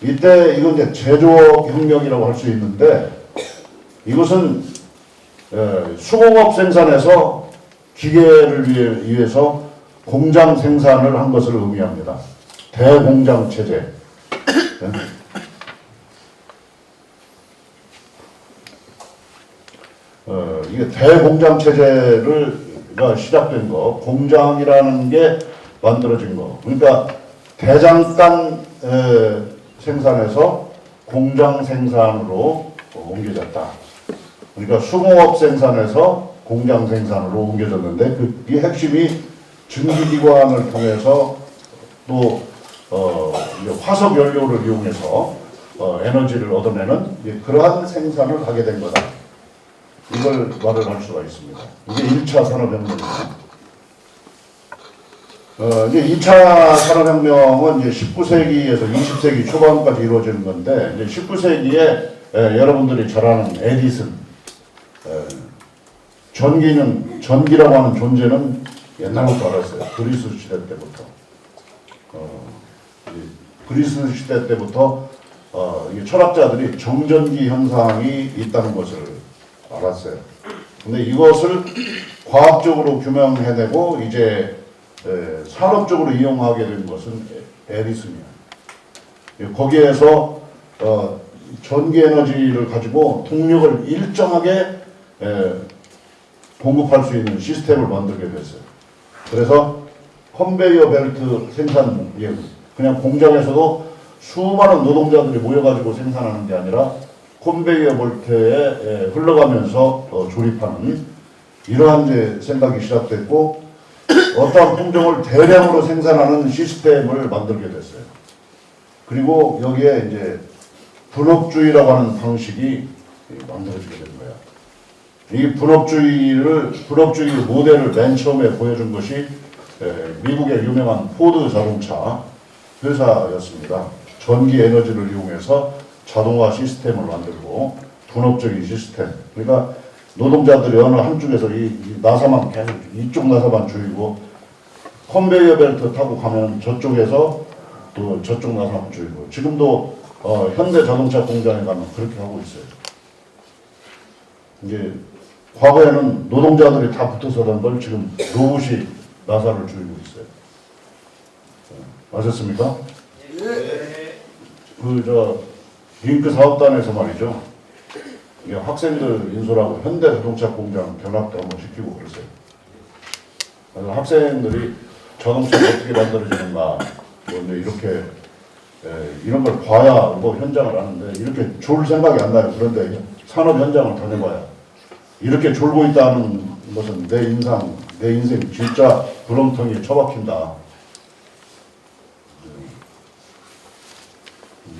이때 이건 이제 제조혁명이라고 할 수 있는데 이것은 수공업 생산에서 기계를 위해서 공장 생산을 한 것을 의미합니다. 대공장 체제. 이게 대공장 체제가 시작된 거, 공장이라는 게 만들어진 거. 그러니까 대장간 생산에서 공장 생산으로 옮겨졌다. 그러니까 수공업 생산에서 공장 생산으로 옮겨졌는데 이 핵심이 증기기관을 통해서 또 화석 연료를 이용해서 에너지를 얻어내는 그러한 생산을 하게 된 거다. 이걸 말을 할 수가 있습니다. 이게 1차 산업혁명입니다. 이제 2차 산업혁명은 이제 19세기에서 20세기 초반까지 이루어지는 건데, 이제 19세기에 여러분들이 잘 아는 에디슨, 전기라고 하는 존재는 옛날부터 알았어요. 그리스 시대 때부터. 그리스 시대 때부터 이 철학자들이 정전기 현상이 있다는 것을 알았어요. 근데 이것을 과학적으로 규명해내고 이제 산업적으로 이용하게 된 것은 에디슨이에요. 거기에서 전기 에너지를 가지고 동력을 일정하게 공급할 수 있는 시스템을 만들게 됐어요. 그래서 컨베이어 벨트 생산, 그냥 공장에서도 수많은 노동자들이 모여가지고 생산하는 게 아니라 컨베이어 벨트에 흘러가면서 조립하는 이러한 이제 생각이 시작됐고, 어떠한 품종을 대량으로 생산하는 시스템을 만들게 됐어요. 그리고 여기에 이제 분업주의라고 하는 방식이 만들어지게 된 거야. 이 분업주의 모델을 맨 처음에 보여준 것이 미국의 유명한 포드 자동차 회사였습니다. 전기 에너지를 이용해서 자동화 시스템을 만들고 분업적인 시스템. 그러니까 노동자들이 어느 한쪽에서 이 나사만 계속 이쪽 나사만 조이고 컨베이어 벨트 타고 가면 저쪽에서 또 저쪽 나사만 조이고, 지금도 현대 자동차 공장에 가면 그렇게 하고 있어요. 이제 과거에는 노동자들이 다 붙어서 하던 걸 지금 로봇이 나사를 조이고 있어요. 아셨습니까? 링크 사업단에서 말이죠. 이게 학생들 인솔하고 현대자동차 공장 견학도 한번 시키고 그랬어요. 그래서 학생들이 자동차가 어떻게 만들어지는가, 뭐 이렇게 이런 걸 봐야 뭐 현장을 아는데 이렇게 졸 생각이 안 나요. 그런데 산업 현장을 다녀봐야 이렇게 졸고 있다는 것은 내 인생 진짜 구렁텅이에 처박힌다.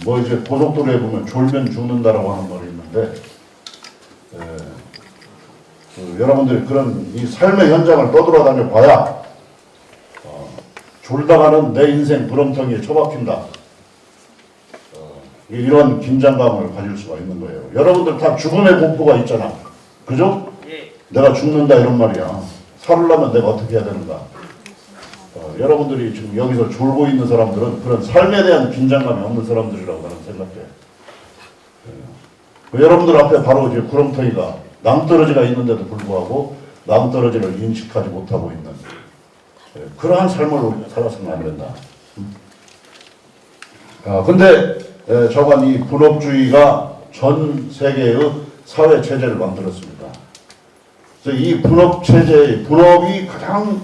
뭐 이제 고속도로에 보면 졸면 죽는다라고 하는 말이 있는데, 여러분들이 그런 이 삶의 현장을 떠돌아다녀 봐야 졸다가는 내 인생 구렁텅이에 처박힌다. 이런 긴장감을 가질 수가 있는 거예요. 여러분들 다 죽음의 공포가 있잖아. 그죠? 내가 죽는다 이런 말이야. 살으려면 내가 어떻게 해야 되는가? 여러분들이 지금 여기서 졸고 있는 사람들은 그런 삶에 대한 긴장감이 없는 사람들이라고 나는 생각해. 여러분들 앞에 바로 이제 구렁텅이가 낭떠러지가 있는데도 불구하고 낭떠러지를 인식하지 못하고 있는 그러한 삶을 우리가 살았으면 안 된다. 근데 저간 이 분업주의가 전 세계의 사회 체제를 만들었습니다. 그래서 이 분업 체제, 분업이 가장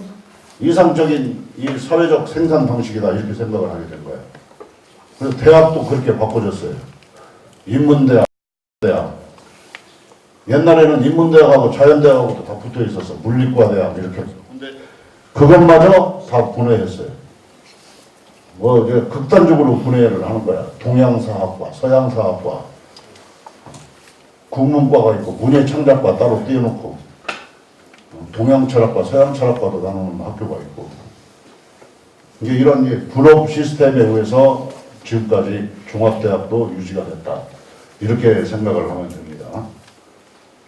이상적인 이 사회적 생산 방식이다 이렇게 생각을 하게 된 거예요. 그래서 대학도 그렇게 바꿔줬어요. 인문대학, 대학. 옛날에는 인문대학하고 자연대학하고도 다 붙어 있었어. 물리과대학 이렇게. 근데 그것마저 다 분해했어요. 뭐 이제 극단적으로 분해를 하는 거야. 동양사학과, 서양사학과, 국문과가 있고 문예창작과 따로 띄워놓고 동양철학과, 서양철학과도 나누는 학교가 있고, 이제 이런 분업 시스템에 의해서 지금까지 종합대학도 유지가 됐다. 이렇게 생각을 하면 됩니다.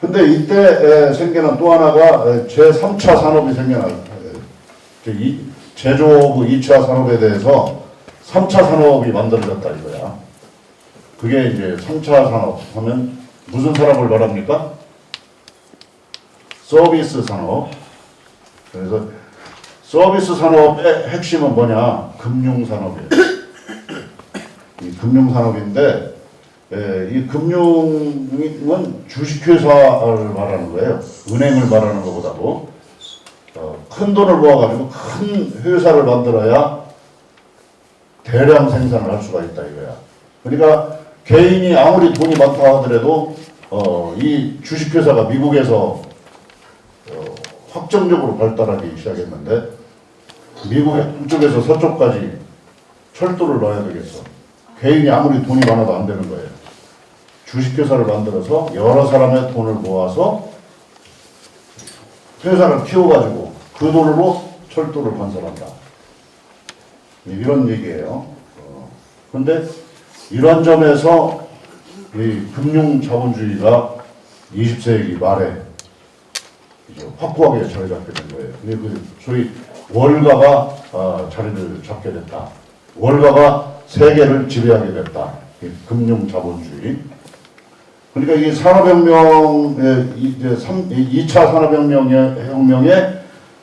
근데 이때 생기는 또 하나가 제3차 산업이 생겨나요. 제조업 2차 산업에 대해서 3차 산업이 만들어졌다 이거야. 그게 이제 3차 산업 하면 무슨 산업을 말합니까? 서비스 산업. 그래서 서비스 산업의 핵심은 뭐냐? 금융산업이에요. 이 금융산업인데, 이 금융은 주식회사를 말하는 거예요. 은행을 말하는 것보다도 큰 돈을 모아가지고 큰 회사를 만들어야 대량 생산을 할 수가 있다 이거야. 그러니까 개인이 아무리 돈이 많다 하더라도 이 주식회사가 미국에서 확정적으로 발달하기 시작했는데, 미국의 동쪽에서 서쪽까지 철도를 놔야 되겠어. 개인이 아무리 돈이 많아도 안 되는 거예요. 주식회사를 만들어서 여러 사람의 돈을 모아서 회사를 키워가지고 그 돈으로 철도를 건설한다. 이런 얘기예요. 그런데 이런 점에서 이 금융 자본주의가 20세기 말에 이제 확고하게 자리 잡게 된 거예요. 근데 그 소위 월가가 자리를 잡게 됐다. 월가가 세계를 지배하게 됐다. 이 금융 자본주의. 그러니까 이 산업혁명의 이제 2차 산업혁명의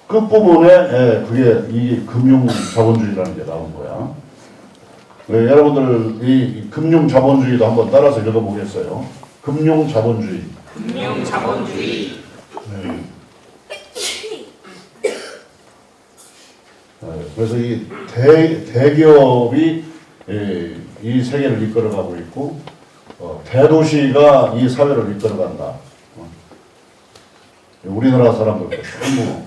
끝부분에 그게 이 금융 자본주의라는 게 나온 거야. 여러분들 이 금융 자본주의도 한번 따라서 읽어보겠어요. 금융 자본주의. 금융 자본주의. 그래서 이 대기업이 이 세계를 이끌어가고 있고 대도시가 이 사회를 이끌어간다. 우리나라 사람들 전부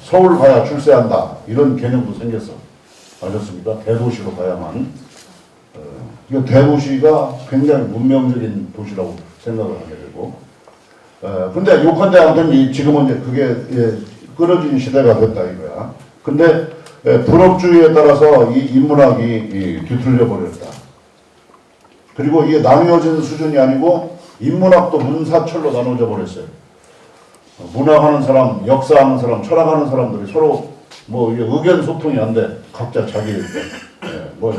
서울 가야 출세한다 이런 개념도 생겼어. 아셨습니까? 대도시로 가야만. 이거 대도시가 굉장히 문명적인 도시라고 생각을 하게 되고. 근데 요컨대 아무튼 지금은 이제 그게 끊어진 시대가 됐다 이거야. 근데 분업주의에 따라서 이 인문학이 뒤틀려 버렸다. 그리고 이게 나뉘어진 수준이 아니고 인문학도 문사철로 나눠져 버렸어요. 문학하는 사람, 역사하는 사람, 철학하는 사람들이 서로 뭐 의견 소통이 안 돼. 각자 자기 뭐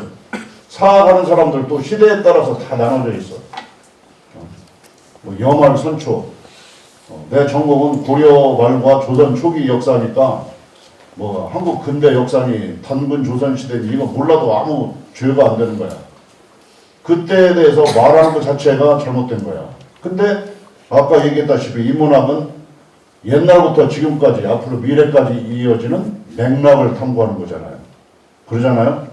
사학하는 사람들도 시대에 따라서 다 나눠져 있어. 뭐 여말 선초. 내 전공은 고려 말과 조선 초기 역사니까 뭐 한국 근대 역사니 단군 조선 시대니 이거 몰라도 아무 죄가 안 되는 거야. 그때에 대해서 말하는 것 자체가 잘못된 거야. 근데 아까 얘기했다시피 인문학은 옛날부터 지금까지 앞으로 미래까지 이어지는 맥락을 탐구하는 거잖아요. 그러잖아요?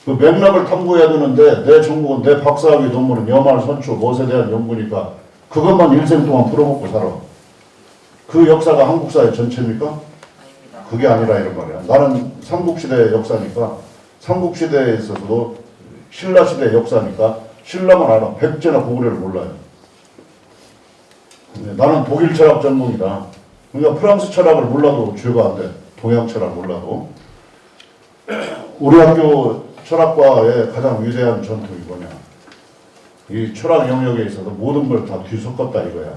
그 맥락을 탐구해야 되는데 내 전공은 내 박사학위 논문은 여말 선초 무엇에 대한 연구니까 그것만 일생 동안 풀어먹고 살아. 그 역사가 한국 사회 전체입니까? 그게 아니라 이런 말이야. 나는 삼국시대 역사니까 삼국시대에 있어서도 신라시대 역사니까 신라만 알아. 백제나 고구려를 몰라요. 나는 독일 철학 전공이다. 그러니까 프랑스 철학을 몰라도 죄가 안 돼. 동양 철학 몰라도. 우리 학교 철학과의 가장 위대한 전통이 뭐냐. 이 철학 영역에 있어서 모든 걸 다 뒤섞었다 이거야.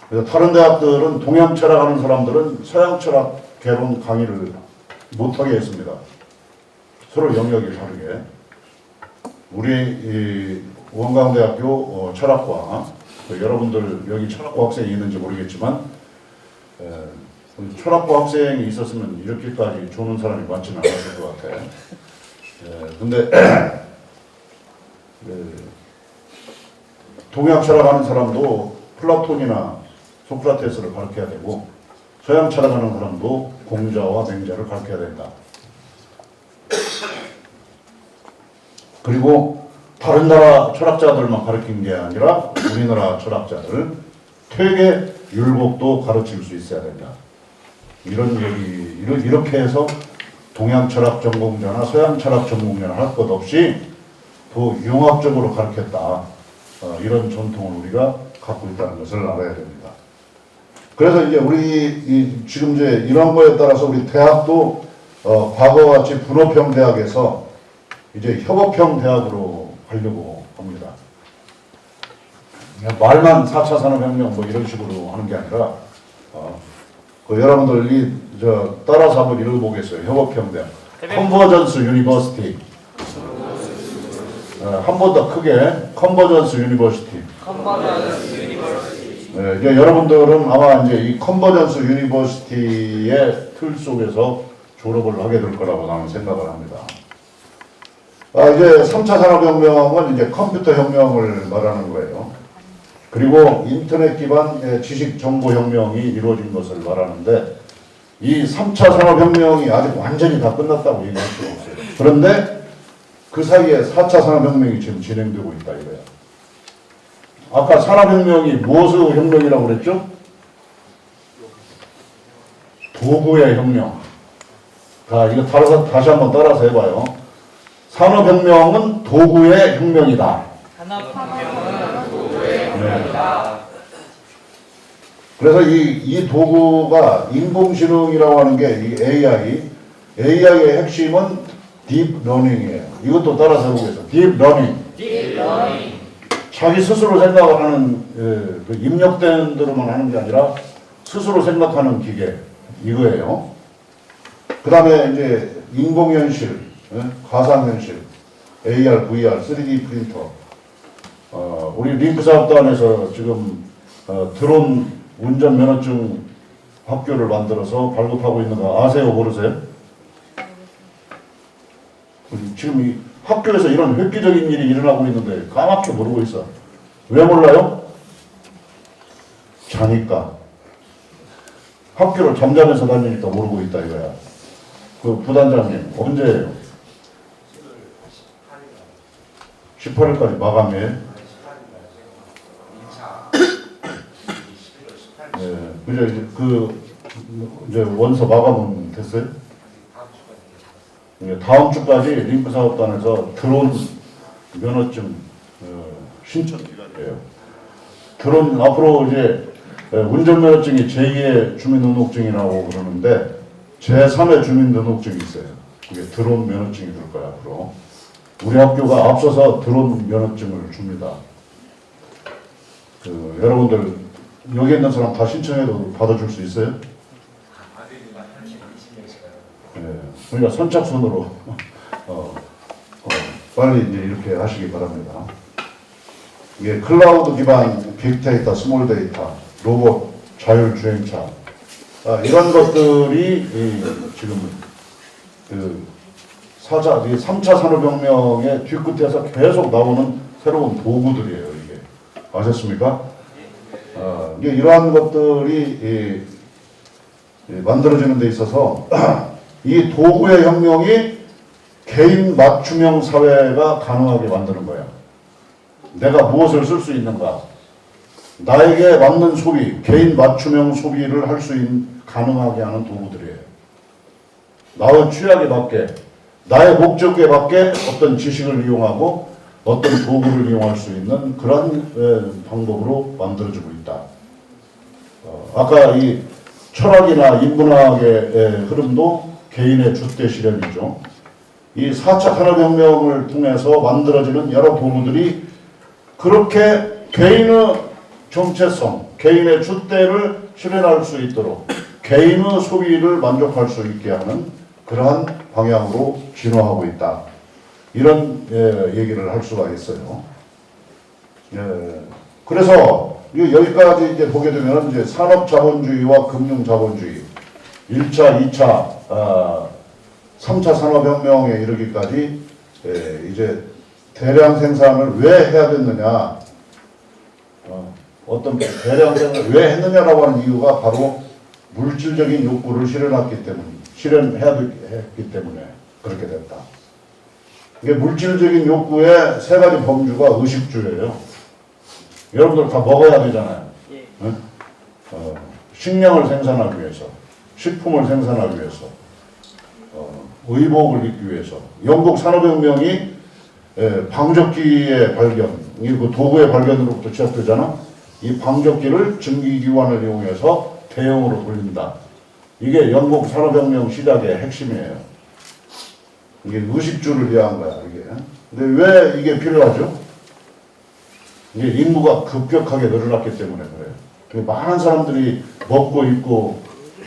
그래서 다른 대학들은 동양 철학하는 사람들은 서양 철학 개론 강의를 못하게 했습니다. 서로 영역이 다르게. 우리 이 원광대학교 철학과 여러분들 여기 철학과 학생이 있는지 모르겠지만 철학과 학생이 있었으면 이렇게까지 좋은 사람이 많지는 않았을 것 같아. 근데 동양 철학하는 사람도 플라톤이나 소크라테스를 가르쳐야 되고 서양 철학하는 사람도 공자와 맹자를 가르쳐야 된다. 그리고 다른 나라 철학자들만 가르친 게 아니라 우리나라 철학자들 퇴계 율곡도 가르칠 수 있어야 된다. 이런 얘기 이렇게 해서 동양 철학 전공자나 서양 철학 전공자나 할 것 없이 더 융합적으로 가르쳤다. 이런 전통을 우리가 갖고 있다는 것을 알아야 됩니다. 그래서 이제 우리 지금 이제 이런 거에 따라서 우리 대학도 과거와 같이 분업형 대학에서 이제 협업형 대학으로 가려고 합니다. 그냥 말만 4차 산업혁명 뭐 이런 식으로 하는 게 아니라 그 여러분들이 따라서 한번 읽어보겠어요. 협업형 대학. 컨버전스 유니버시티. 한 번 더 크게 컨버전스 유니버시티. 이제 여러분들은 아마 이제 이 컨버전스 유니버시티의 틀 속에서 졸업을 하게 될 거라고 나는 생각을 합니다. 이제 3차 산업혁명은 이제 컴퓨터 혁명을 말하는 거예요. 그리고 인터넷 기반 지식 정보 혁명이 이루어진 것을 말하는데 이 3차 산업혁명이 아직 완전히 다 끝났다고 얘기할 수가 없어요. 그런데 그 사이에 4차 산업혁명이 지금 진행되고 있다 이거야. 아까 산업혁명이 무엇의 혁명이라고 그랬죠? 도구의 혁명. 자, 이거 다시 한번 따라서 해봐요. 산업혁명은 도구의 혁명이다. 산업혁명은 도구의 혁명이다. 그래서 이 도구가 인공지능이라고 하는 게 이 AI, AI의 핵심은 딥러닝이에요. 이것도 따라서 해보겠습니다. 딥러닝. 자기 스스로 생각을 하는 그 입력된 대로만 하는 게 아니라 스스로 생각하는 기계 이거예요. 그 다음에 이제 인공현실, 가상현실, AR, VR, 3D 프린터. 우리 링크 사업단에서 지금 드론 운전면허증 학교를 만들어서 발급하고 있는 거 아세요? 모르세요? 지금 이 학교에서 이런 획기적인 일이 일어나고 있는데 까맣게 모르고 있어. 왜 몰라요? 자니까. 학교를 잠잠해서 다니니까 모르고 있다 이거야. 그 부단장님 언제예요? 18일까지 마감이에요? 네, 이제 원서 마감은 됐어요? 다음 주까지 링크 사업단에서 드론 면허증 신청 기간이에요. 드론 앞으로 이제 운전면허증이 제2의 주민등록증이라고 그러는데 제3의 주민등록증이 있어요. 그게 드론 면허증이 될 거야 앞으로. 우리 학교가 앞서서 드론 면허증을 줍니다. 여러분들 여기 있는 사람 다 신청해도 받아줄 수 있어요? 그러니까 선착순으로 빨리 이제 이렇게 하시기 바랍니다. 이게 클라우드 기반 빅데이터, 스몰데이터, 로봇, 자율주행차 이런 것들이 지금 그 3차 산업혁명의 뒤끝에서 계속 나오는 새로운 도구들이에요. 이게 아셨습니까? 이게 이러한 것들이 만들어지는 데 있어서 이 도구의 혁명이 개인 맞춤형 사회가 가능하게 만드는 거야. 내가 무엇을 쓸 수 있는가? 나에게 맞는 소비, 개인 맞춤형 소비를 할 수 가능하게 하는 도구들이에요. 나의 취향에 맞게, 나의 목적에 맞게 어떤 지식을 이용하고 어떤 도구를 이용할 수 있는 그런 방법으로 만들어지고 있다. 아까 이 철학이나 인문학의 흐름도 개인의 주체 실현이죠. 이 4차 산업혁명을 통해서 만들어지는 여러 도구들이 그렇게 개인의 정체성, 개인의 주체를 실현할 수 있도록 개인의 소비를 만족할 수 있게 하는 그러한 방향으로 진화하고 있다. 이런 얘기를 할 수가 있어요. 그래서 여기까지 이제 보게 되면 이제 산업자본주의와 금융자본주의 1차, 2차, 3차 산업혁명에 이르기까지 이제 대량 생산을 왜 해야 됐느냐, 어떤 대량 생산을 왜 했느냐라고 하는 이유가 바로 물질적인 욕구를 실현해야 했기 때문에 그렇게 됐다. 이게 물질적인 욕구의 세 가지 범주가 의식주예요. 여러분들 다 먹어야 되잖아요. 응? 식량을 생산하기 위해서, 식품을 생산하기 위해서, 의복을 입기 위해서. 영국 산업혁명이 방적기의 발견, 그 도구의 발견으로부터 시작되잖아. 이 방적기를 증기기관을 이용해서 대형으로 돌린다. 이게 영국 산업혁명 시작의 핵심이에요. 이게 의식주를 위한 거야, 이게. 근데 왜 이게 필요하죠? 이게 인구가 급격하게 늘어났기 때문에 그래요. 많은 사람들이 먹고 입고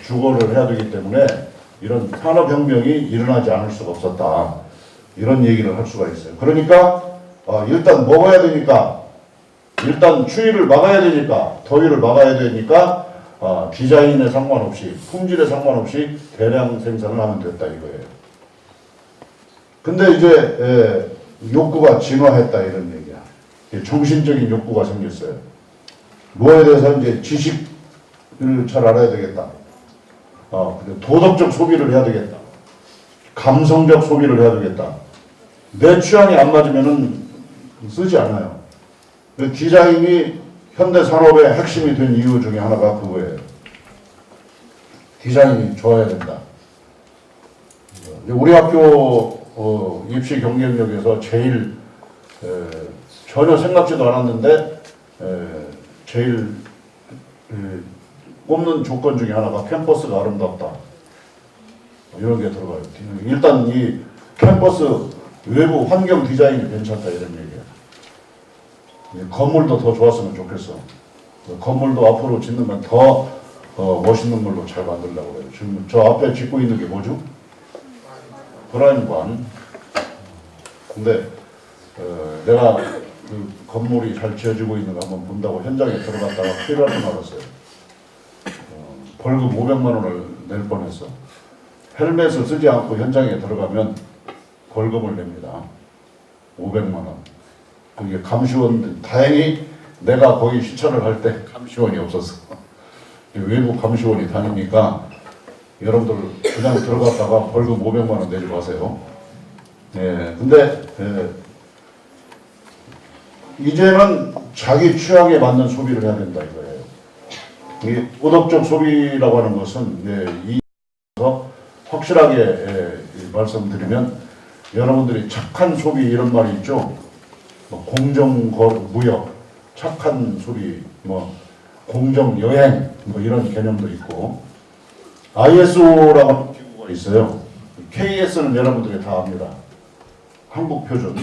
주거를 해야 되기 때문에 이런 산업혁명이 일어나지 않을 수가 없었다. 이런 얘기를 할 수가 있어요. 그러니까 일단 먹어야 되니까, 일단 추위를 막아야 되니까, 더위를 막아야 되니까 디자인에 상관없이, 품질에 상관없이 대량 생산을 하면 됐다 이거예요. 근데 이제 욕구가 진화했다 이런 얘기야. 정신적인 욕구가 생겼어요. 뭐에 대해서 이제 지식을 잘 알아야 되겠다. 도덕적 소비를 해야 되겠다. 감성적 소비를 해야 되겠다. 내 취향이 안 맞으면은 쓰지 않아요. 디자인이 현대 산업의 핵심이 된 이유 중에 하나가 그거예요. 디자인이 좋아야 된다. 우리 학교 입시 경쟁력에서 제일 전혀 생각지도 않았는데 제일 꼽는 조건 중에 하나가 캠퍼스가 아름답다. 이런 게 들어가요. 일단 이 캠퍼스 외부 환경 디자인이 괜찮다 이런 얘기야. 건물도 더 좋았으면 좋겠어. 건물도 앞으로 짓는 건 더 멋있는 걸로 잘 만들려고 그래요. 지금 저 앞에 짓고 있는 게 뭐죠? 브라인관. 근데 내가 그 건물이 잘 지어지고 있는 거 한번 본다고 현장에 들어갔다가 큰일 날 뻔알았어요. 벌금 500만 원을 낼 뻔했어. 헬멧을 쓰지 않고 현장에 들어가면 벌금을 냅니다. 500만 원. 그게 감시원, 다행히 내가 거기 시찰을 할 때 감시원이 없었어. 외부 감시원이 다니니까 여러분들 그냥 들어갔다가 벌금 500만 원 내지 마세요. 예, 근데 이제는 자기 취향에 맞는 소비를 해야 된다 이거예요. 이 도덕적 소비라고 하는 것은 이서 확실하게 말씀드리면 여러분들이 착한 소비 이런 말이 있죠. 뭐 공정무역, 착한 소비, 뭐 공정여행 뭐 이런 개념도 있고 ISO라고 하는 기구가 있어요. KS는 여러분들이 다 압니다. 한국 표준.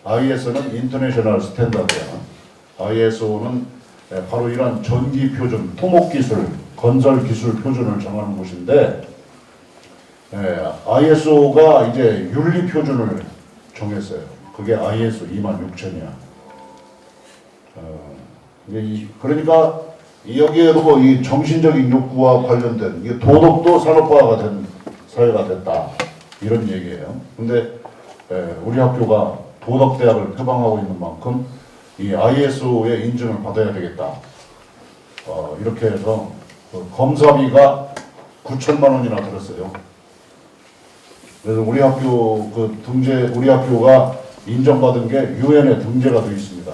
IS는 인터내셔널 스탠다드야. ISO는 바로 이런 전기 표준, 토목기술, 건설기술 표준을 정하는 곳인데 ISO가 이제 윤리 표준을 정했어요. 그게 ISO 26000이야. 그러니까 여기에도 이 정신적인 욕구와 관련된 이게 도덕도 산업화가 된 사회가 됐다 이런 얘기예요. 근데 우리 학교가 도덕대학을 표방하고 있는 만큼 이 ISO의 인증을 받아야 되겠다. 이렇게 해서 그 검사비가 9천만 원이나 들었어요. 그래서 우리 학교 우리 학교가 인정받은 게 유엔에 등재가 되어 있습니다.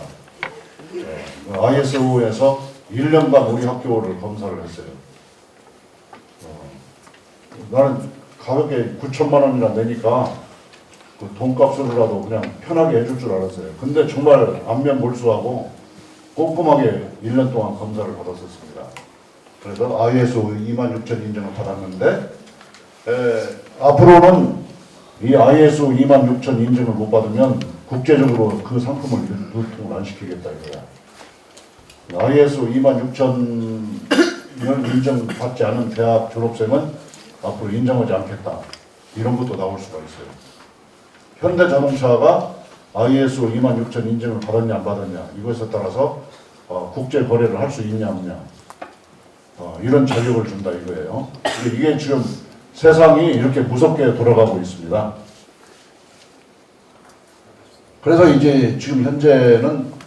ISO에서 1년간 우리 학교를 검사를 했어요. 나는 가볍게 9천만 원이나 내니까 그 돈값으로라도 그냥 편하게 해줄 줄 알았어요. 근데 정말 안면 몰수하고 꼼꼼하게 1년 동안 검사를 받았었습니다. 그래서 ISO 26000 인정을 받았는데 앞으로는 이 ISO 26000 인증을 못 받으면 국제적으로 그 상품을 유통을 안 시키겠다 이거야. ISO 26000을 인정받지 않은 대학 졸업생은 앞으로 인정하지 않겠다. 이런 것도 나올 수가 있어요. 현대자동차가 ISO 26000 인증을 받았냐 안 받았냐 이것에 따라서 국제 거래를 할 수 있냐 없냐 이런 자격을 준다 이거예요. 이게 지금 세상이 이렇게 무섭게 돌아가고 있습니다. 그래서 이제 지금 현재는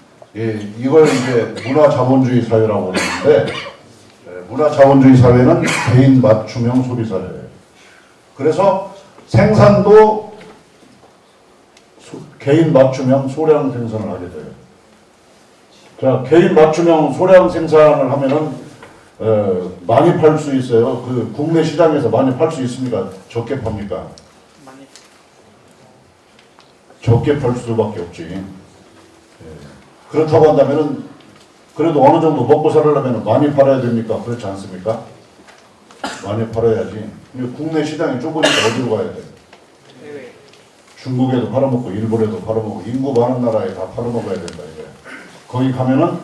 이걸 이제 문화자본주의 사회라고 하는데 문화자본주의 사회는 개인 맞춤형 소비 사회예요. 그래서 생산도 개인 맞춤형 소량 생산을 하게 돼요. 자, 개인 맞춤형 소량 생산을 하면은 많이 팔 수 있어요. 그 국내 시장에서 많이 팔 수 있습니까? 적게 팝니까? 적게 팔 수밖에 없지. 그렇다고 한다면은 그래도 어느 정도 먹고 살려면 많이 팔아야 됩니까? 그렇지 않습니까? 많이 팔아야지. 국내 시장이 좁으니까 어디로 가야 돼? 중국에도 팔아먹고 일본에도 팔아먹고 인구 많은 나라에 다 팔아먹어야 된다 이거야. 거기 가면은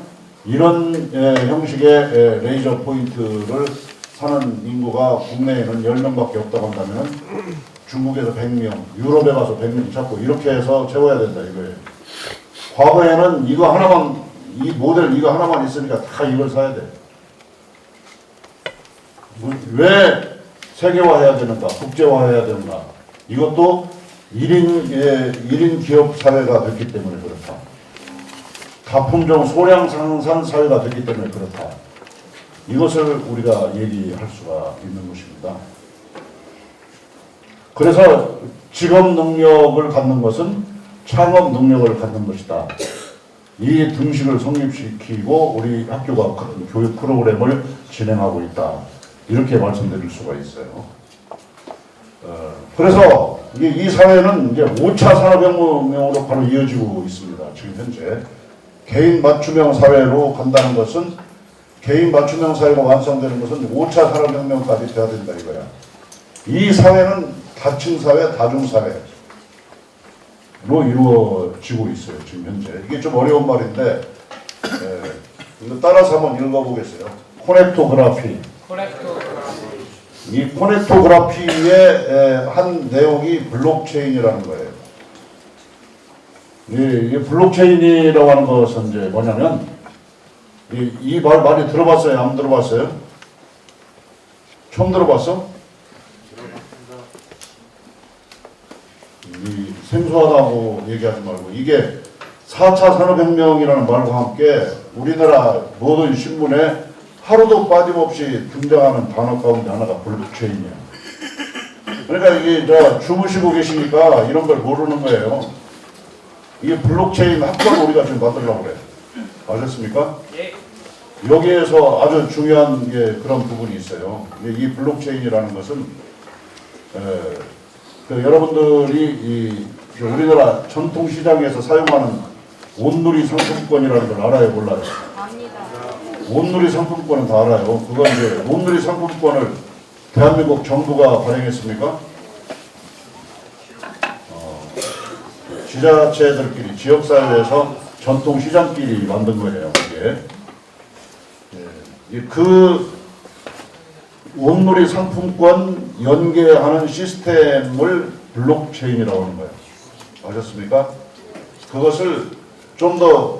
이런 형식의 레이저 포인트를 사는 인구가 국내에는 10명밖에 없다고 한다면 중국에서 100명, 유럽에 가서 100명 찾고 이렇게 해서 채워야 된다 이거예요. 과거에는 이거 하나만, 이 모델 이거 하나만 있으니까 다 이걸 사야 돼. 왜 세계화해야 되는가, 국제화해야 되는가. 이것도 1인 기업 사회가 됐기 때문에 그렇다. 다품종 소량 생산 사회가 됐기 때문에 그렇다. 이것을 우리가 얘기할 수가 있는 것입니다. 그래서 직업 능력을 갖는 것은 창업 능력을 갖는 것이다. 이 등식을 성립시키고 우리 학교가 그런 교육 프로그램을 진행하고 있다. 이렇게 말씀드릴 수가 있어요. 그래서 이 사회는 이제 5차 산업혁명으로 바로 이어지고 있습니다. 지금 현재 개인 맞춤형 사회로 간다는 것은 개인 맞춤형 사회가 완성되는 것은 5차 산업혁명까지 돼야 된다 이거야. 이 사회는 다층 사회, 다중 사회로 이루어지고 있어요. 지금 현재 이게 좀 어려운 말인데 이거 따라서 한번 읽어보겠어요. 코넥토그라피. 이 코넥토그라피의 한 내용이 블록체인이라는 거예요. 이 블록체인이라고 하는 것은 이제 뭐냐면 이 말 많이 들어봤어요? 안 들어봤어요? 처음 들어봤어? 이 생소하다고 얘기하지 말고 이게 4차 산업혁명이라는 말과 함께 우리나라 모든 신문에 하루도 빠짐없이 등장하는 단어 가운데 하나가 블록체인이야. 그러니까 이게 주무시고 계시니까 이런 걸 모르는 거예요. 이게 블록체인 학과를 우리가 지금 만들려고 그래요. 아셨습니까? 여기에서 아주 중요한 게 그런 부분이 있어요. 이 블록체인이라는 것은 여러분들이 우리나라 전통시장에서 사용하는 온누리 상품권이라는 걸 알아요, 몰라요? 온누리 상품권은 다 알아요. 그건 이제 온누리 상품권을 대한민국 정부가 발행했습니까? 지자체들끼리 지역사회에서 전통시장끼리 만든 거예요. 이게 그 온누리 상품권 연계하는 시스템을 블록체인이라고 하는 거예요. 아셨습니까? 그것을 좀 더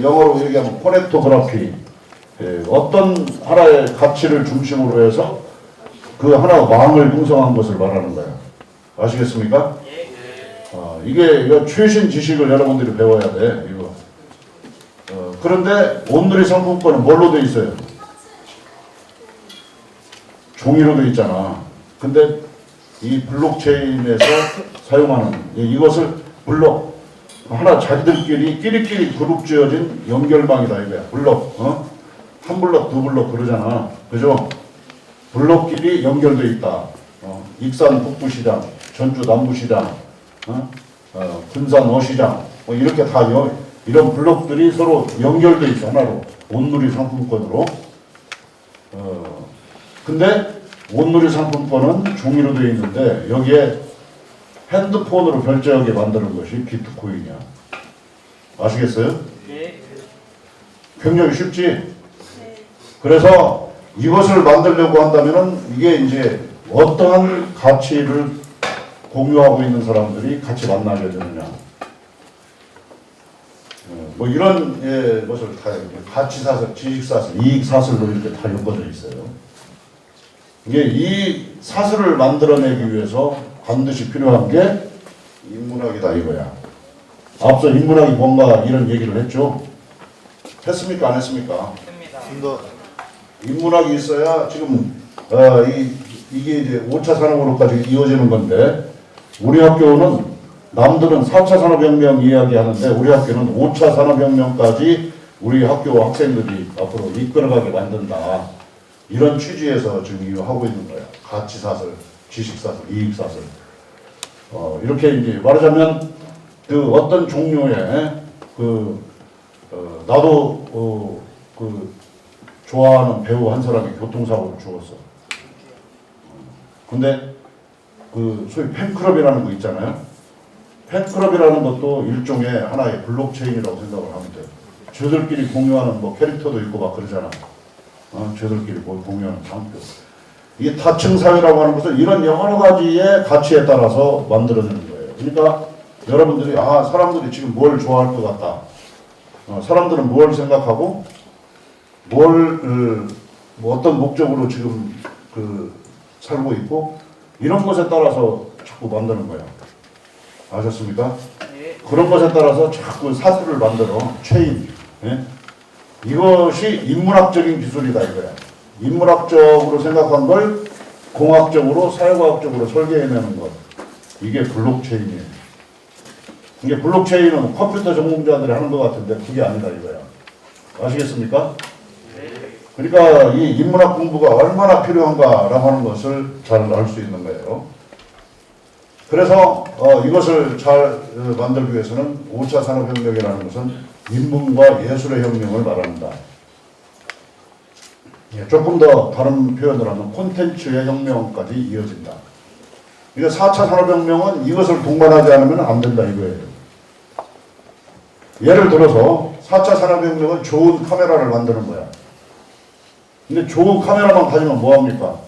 영어로 얘기하면 코넥토그라피, 어떤 하나의 가치를 중심으로 해서 그 하나 왕을 형성한 것을 말하는 거예요. 아시겠습니까? 이게 최신 지식을 여러분들이 배워야 돼. 이거. 그런데 온누리 상품권은 뭘로 돼 있어요? 종이로 돼 있잖아. 근데 이 블록체인에서 사용하는 이것을 블록 하나 자기들끼리 끼리끼리 그룹 지어진 연결망이다 이거야. 블록. 한 블록 두 블록 그러잖아. 그죠? 블록끼리 연결돼 있다. 익산 북부시장, 전주 남부시장, 군산 어시장 이렇게 다 이런 블록들이 서로 연결돼 있어. 하나로 온누리 상품권으로. 근데 온누리 상품권은 종이로 되어 있는데 여기에 핸드폰으로 결제하게 만드는 것이 비트코인이야. 아시겠어요? 굉장히 쉽지? 그래서 이것을 만들려고 한다면은 이게 이제 어떠한 가치를 공유하고 있는 사람들이 같이 만나게 되느냐. 뭐 이런 것을 다 가치사슬, 지식사슬, 이익사슬로 이렇게 다 엮어져 있어요. 이게 이 사슬을 만들어내기 위해서 반드시 필요한 게 인문학이다 이거야. 앞서 인문학이 뭔가 이런 얘기를 했죠. 했습니까? 안 했습니까? 했습니다. 인문학이 있어야 지금 이게 이제 5차 산업으로까지 이어지는 건데 우리 학교는 남들은 4차 산업혁명 이야기하는데 우리 학교는 5차 산업혁명까지 우리 학교 학생들이 앞으로 이끌어가게 만든다. 이런 취지에서 지금 하고 있는 거예요. 가치사슬, 지식사슬, 이익사슬. 이렇게 이제 말하자면 그 어떤 종류의 나도 좋아하는 배우 한 사람이 교통사고로 죽었어. 근데 소위 팬클럽이라는 거 있잖아요. 팬클럽이라는 것도 일종의 하나의 블록체인이라고 생각을 하면 돼요. 저들끼리 공유하는 뭐 캐릭터도 있고 막 그러잖아. 저들끼리 뭐 공유하는 장표. 이게 다층 사회라고 하는 것은 이런 여러 가지의 가치에 따라서 만들어내는 거예요. 그러니까 여러분들이 사람들이 지금 뭘 좋아할 것 같다. 사람들은 뭘 생각하고 뭐 어떤 목적으로 지금 살고 있고 이런 것에 따라서 자꾸 만드는 거예요. 아셨습니까? 그런 것에 따라서 자꾸 사슬을 만들어 체인. 이것이 인문학적인 기술이다 이거야. 인문학적으로 생각한 걸 공학적으로 사회과학적으로 설계해내는 것. 이게 블록체인이에요. 이게 블록체인은 컴퓨터 전공자들이 하는 것 같은데 그게 아니다 이거야. 아시겠습니까? 그러니까 이 인문학 공부가 얼마나 필요한가라고 하는 것을 잘 알 수 있는 거예요. 그래서 이것을 잘 만들기 위해서는 5차 산업혁명이라는 것은 인문과 예술의 혁명을 말합니다. 조금 더 다른 표현을 하면 콘텐츠의 혁명까지 이어진다. 이거 4차 산업혁명은 이것을 동반하지 않으면 안 된다 이거예요. 예를 들어서 4차 산업혁명은 좋은 카메라를 만드는 거야. 근데 좋은 카메라만 가지면 뭐합니까?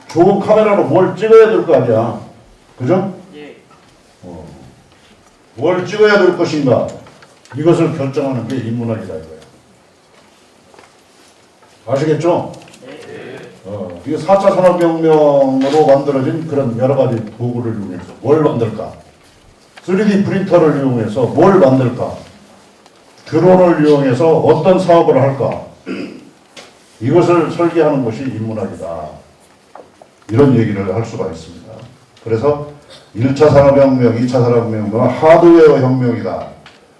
좋은 카메라로 뭘 찍어야 될 거 아니야. 그죠? 예. 뭘 찍어야 될 것인가? 이것을 결정하는 게 인문학이다 이거야. 아시겠죠? 이게 4차 산업혁명으로 만들어진 그런 여러 가지 도구를 이용해서 뭘 만들까? 3D 프린터를 이용해서 뭘 만들까? 드론을 이용해서 어떤 사업을 할까? 이것을 설계하는 것이 인문학이다. 이런 얘기를 할 수가 있습니다. 그래서 1차 산업혁명, 2차 산업혁명은 하드웨어 혁명이다.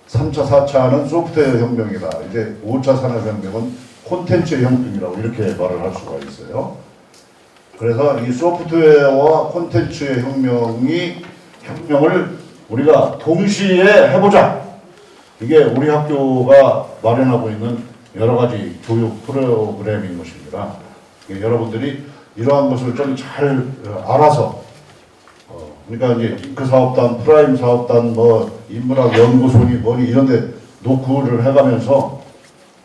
3차, 4차는 소프트웨어 혁명이다. 이제 5차 산업혁명은 콘텐츠 혁명이라고 이렇게 말을 할 수가 있어요. 그래서 이 소프트웨어와 콘텐츠의 혁명을 우리가 동시에 해보자. 이게 우리 학교가 마련하고 있는 여러 가지 교육 프로그램인 것입니다. 여러분들이 이러한 것을 좀 잘 알아서, 그러니까 이제 잉크 사업단, 프라임 사업단, 뭐 인문학 연구소니 뭐니 이런데 노크를 해가면서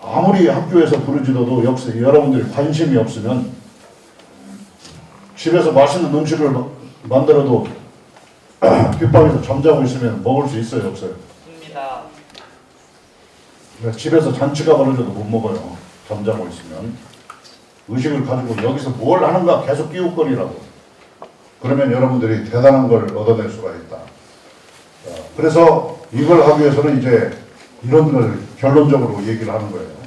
아무리 학교에서 부르짖어도 역시 여러분들이 관심이 없으면 집에서 맛있는 음식을 만들어도 귓방에서 잠자고 있으면 먹을 수 있어요, 없어요? 입니다. 집에서 잔치가 벌어져도 못 먹어요. 잠자고 있으면. 의식을 가지고 여기서 뭘 하는가 계속 끼우거리라고. 그러면 여러분들이 대단한 걸 얻어낼 수가 있다. 그래서 이걸 하기 위해서는 이제 이런 걸 결론적으로 얘기를 하는 거예요.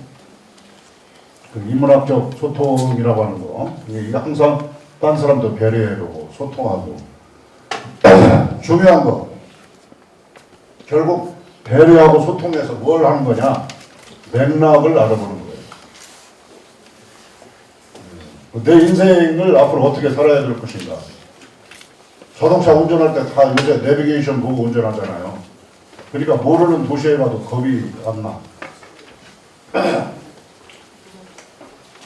그 인문학적 소통이라고 하는 거. 이게 항상 딴 사람도 배려해주고 소통하고 중요한 거. 결국 배려하고 소통해서 뭘 하는 거냐? 맥락을 알아보는 거예요. 내 인생을 앞으로 어떻게 살아야 될 것인가. 자동차 운전할 때 다 요새 내비게이션 보고 운전하잖아요. 그러니까 모르는 도시에 가도 겁이 안 나.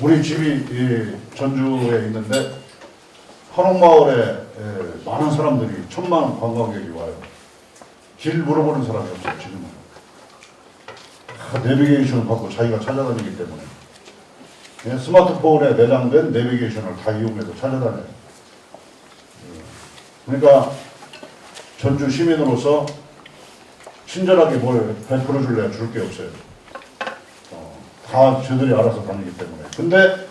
우리 집이 전주에 있는데 한옥마을에 많은 사람들이 1000만 관광객이 와요. 길 물어보는 사람이 없어요, 지금은. 다 내비게이션을 갖고 자기가 찾아다니기 때문에. 스마트폰에 내장된 내비게이션을 다 이용해서 찾아다녀요. 그러니까 전주 시민으로서 친절하게 뭘 베풀어 줄래야 줄 게 없어요. 다 저들이 알아서 다니기 때문에. 근데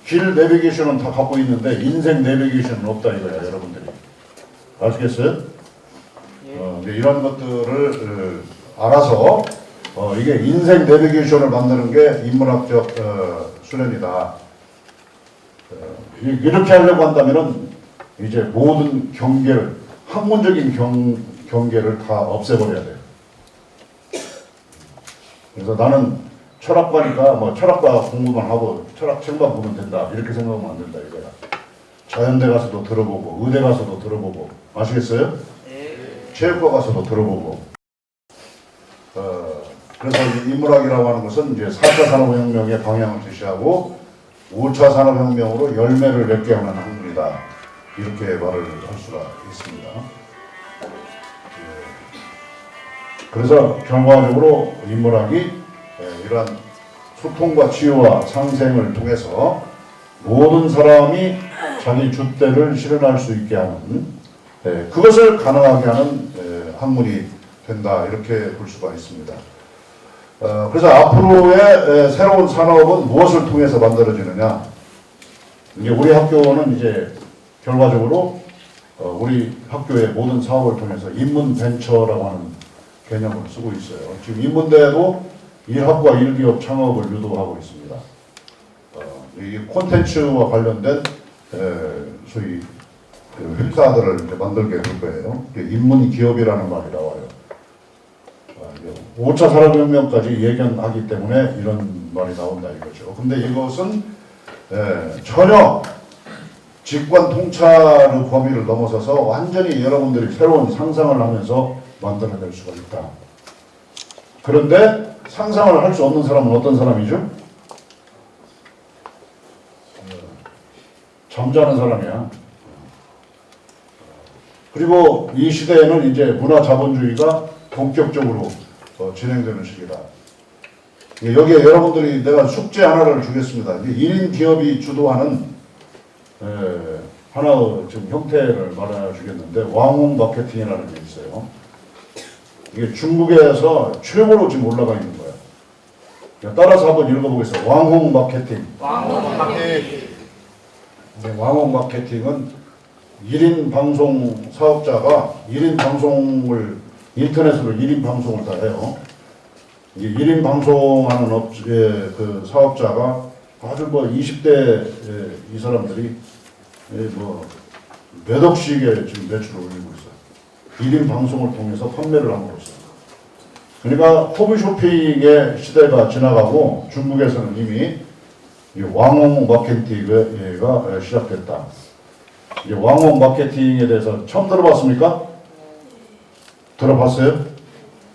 길 내비게이션은 다 갖고 있는데 인생 내비게이션은 없다 이거야, 여러분들이. 아시겠어요? 이런 것들을 알아서 이게 인생 내비게이션을 만드는 게 인문학적 수련이다. 이렇게 하려고 한다면은 이제 모든 경계를, 학문적인 경계를 다 없애버려야 돼요. 그래서 나는 철학과니까 뭐 철학과 공부만 하고 철학책만 보면 된다. 이렇게 생각하면 안 된다 이거야. 자연대 가서도 들어보고 의대 가서도 들어보고. 아시겠어요? 체육과 가서도 들어보고. 그래서 인문학이라고 하는 것은 이제 4차 산업혁명의 방향을 제시하고 5차 산업혁명으로 열매를 맺게 하는 학문이다. 이렇게 말을 할 수가 있습니다. 그래서 결과적으로 인문학이 이러한 소통과 치유와 상생을 통해서 모든 사람이 자기 줏대를 실현할 수 있게 하는, 그것을 가능하게 하는 학문이 된다. 이렇게 볼 수가 있습니다. 그래서 앞으로의 새로운 산업은 무엇을 통해서 만들어지느냐? 이제 우리 학교는 이제 결과적으로 우리 학교의 모든 사업을 통해서 인문 벤처라고 하는 개념을 쓰고 있어요. 지금 인문대도 1학과 1기업 창업을 유도하고 있습니다. 이 콘텐츠와 관련된 소위 회사들을 이제 만들게 될 거예요. 인문 기업이라는 말이 나와요. 5차 산업혁명까지 예견하기 때문에 이런 말이 나온다 이거죠. 근데 이것은 전혀 직관 통찰의 범위를 넘어서서 완전히 여러분들이 새로운 상상을 하면서 만들어낼 수가 있다. 그런데 상상을 할 수 없는 사람은 어떤 사람이죠? 잠자는 사람이야. 그리고 이 시대에는 이제 문화자본주의가 본격적으로 진행되는 시기다. 여기에 여러분들이 내가 숙제 하나를 주겠습니다. 1인 기업이 주도하는 하나의 지금 형태를 말해주겠는데 왕홍 마케팅이라는 게 있어요. 이게 중국에서 최고로 지금 올라가 있는 거예요. 따라서 한번 읽어보겠습니다. 왕홍 마케팅. 왕홍 마케팅. 네, 왕홍 마케팅은 1인 방송 사업자가 1인 방송을 인터넷으로 1인 방송을 다 해요. 이게 1인 방송하는 그 사업자가 아주 뭐 20대 이 사람들이 뭐 몇 억씩의 지금 매출을 올리고 있어요. 1인 방송을 통해서 판매를 하고 있어요. 그러니까 호브쇼핑의 시대가 지나가고 중국에서는 이미 왕홍 마케팅가 시작됐다. 이제 왕홍 마케팅에 대해서 처음 들어봤습니까? 들어봤어요?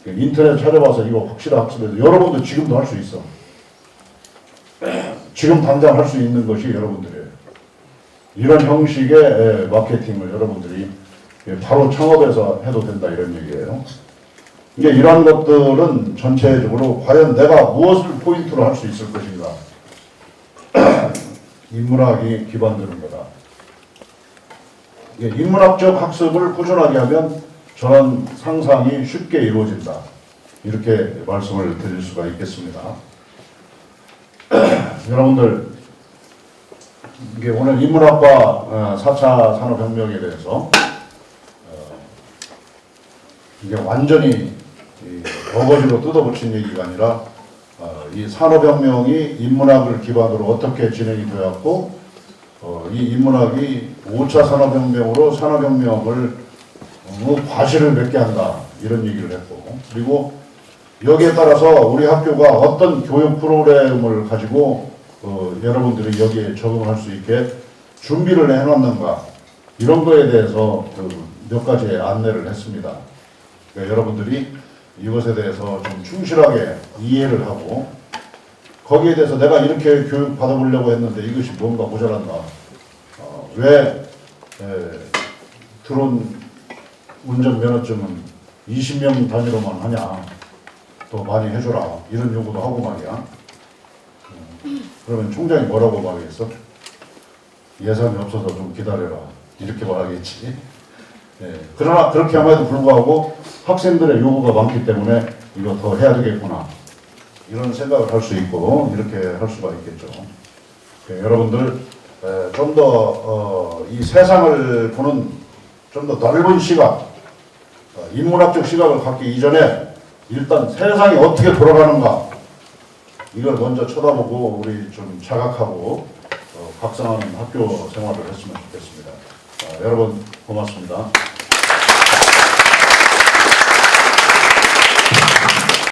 인터넷 찾아봐서 이거 확실해서 여러분도 지금도 할 수 있어. 지금 당장 할 수 있는 것이 여러분들이에요. 이런 형식의 마케팅을 여러분들이 바로 창업해서 해도 된다 이런 얘기예요. 이제 이러한 것들은 전체적으로 과연 내가 무엇을 포인트로 할 수 있을 것인가. 인문학이 기반되는 거다. 인문학적 학습을 꾸준하게 하면 저런 상상이 쉽게 이루어진다. 이렇게 말씀을 드릴 수가 있겠습니다. 여러분들, 이게 오늘 인문학과 4차 산업혁명에 대해서 이게 완전히 어거지로 뜯어붙인 얘기가 아니라 이 산업혁명이 인문학을 기반으로 어떻게 진행이 되었고 이 인문학이 5차 산업혁명으로 산업혁명을 과실을 맺게 한다 이런 얘기를 했고 그리고 여기에 따라서 우리 학교가 어떤 교육 프로그램을 가지고 여러분들이 여기에 적응할 수 있게 준비를 해놨는가 이런 거에 대해서 몇 가지 안내를 했습니다. 그러니까 여러분들이 이것에 대해서 좀 충실하게 이해를 하고 거기에 대해서 내가 이렇게 교육 받아보려고 했는데 이것이 뭔가 모자란다. 왜 드론 운전면허증은 20명 단위로만 하냐. 더 많이 해줘라. 이런 요구도 하고 말이야. 그러면 총장이 뭐라고 말하겠어? 예산이 없어서 좀 기다려라. 이렇게 말하겠지. 그러나 그렇게 함에도 불구하고 학생들의 요구가 많기 때문에 이거 더 해야 되겠구나. 이런 생각을 할 수 있고 이렇게 할 수가 있겠죠. 여러분들 좀 더 이 세상을 보는 좀 더 넓은 시각, 인문학적 시각을 갖기 이전에 일단 세상이 어떻게 돌아가는가 이걸 먼저 쳐다보고 우리 좀 자각하고 각성하는 학교 생활을 했으면 좋겠습니다. 여러분 고맙습니다.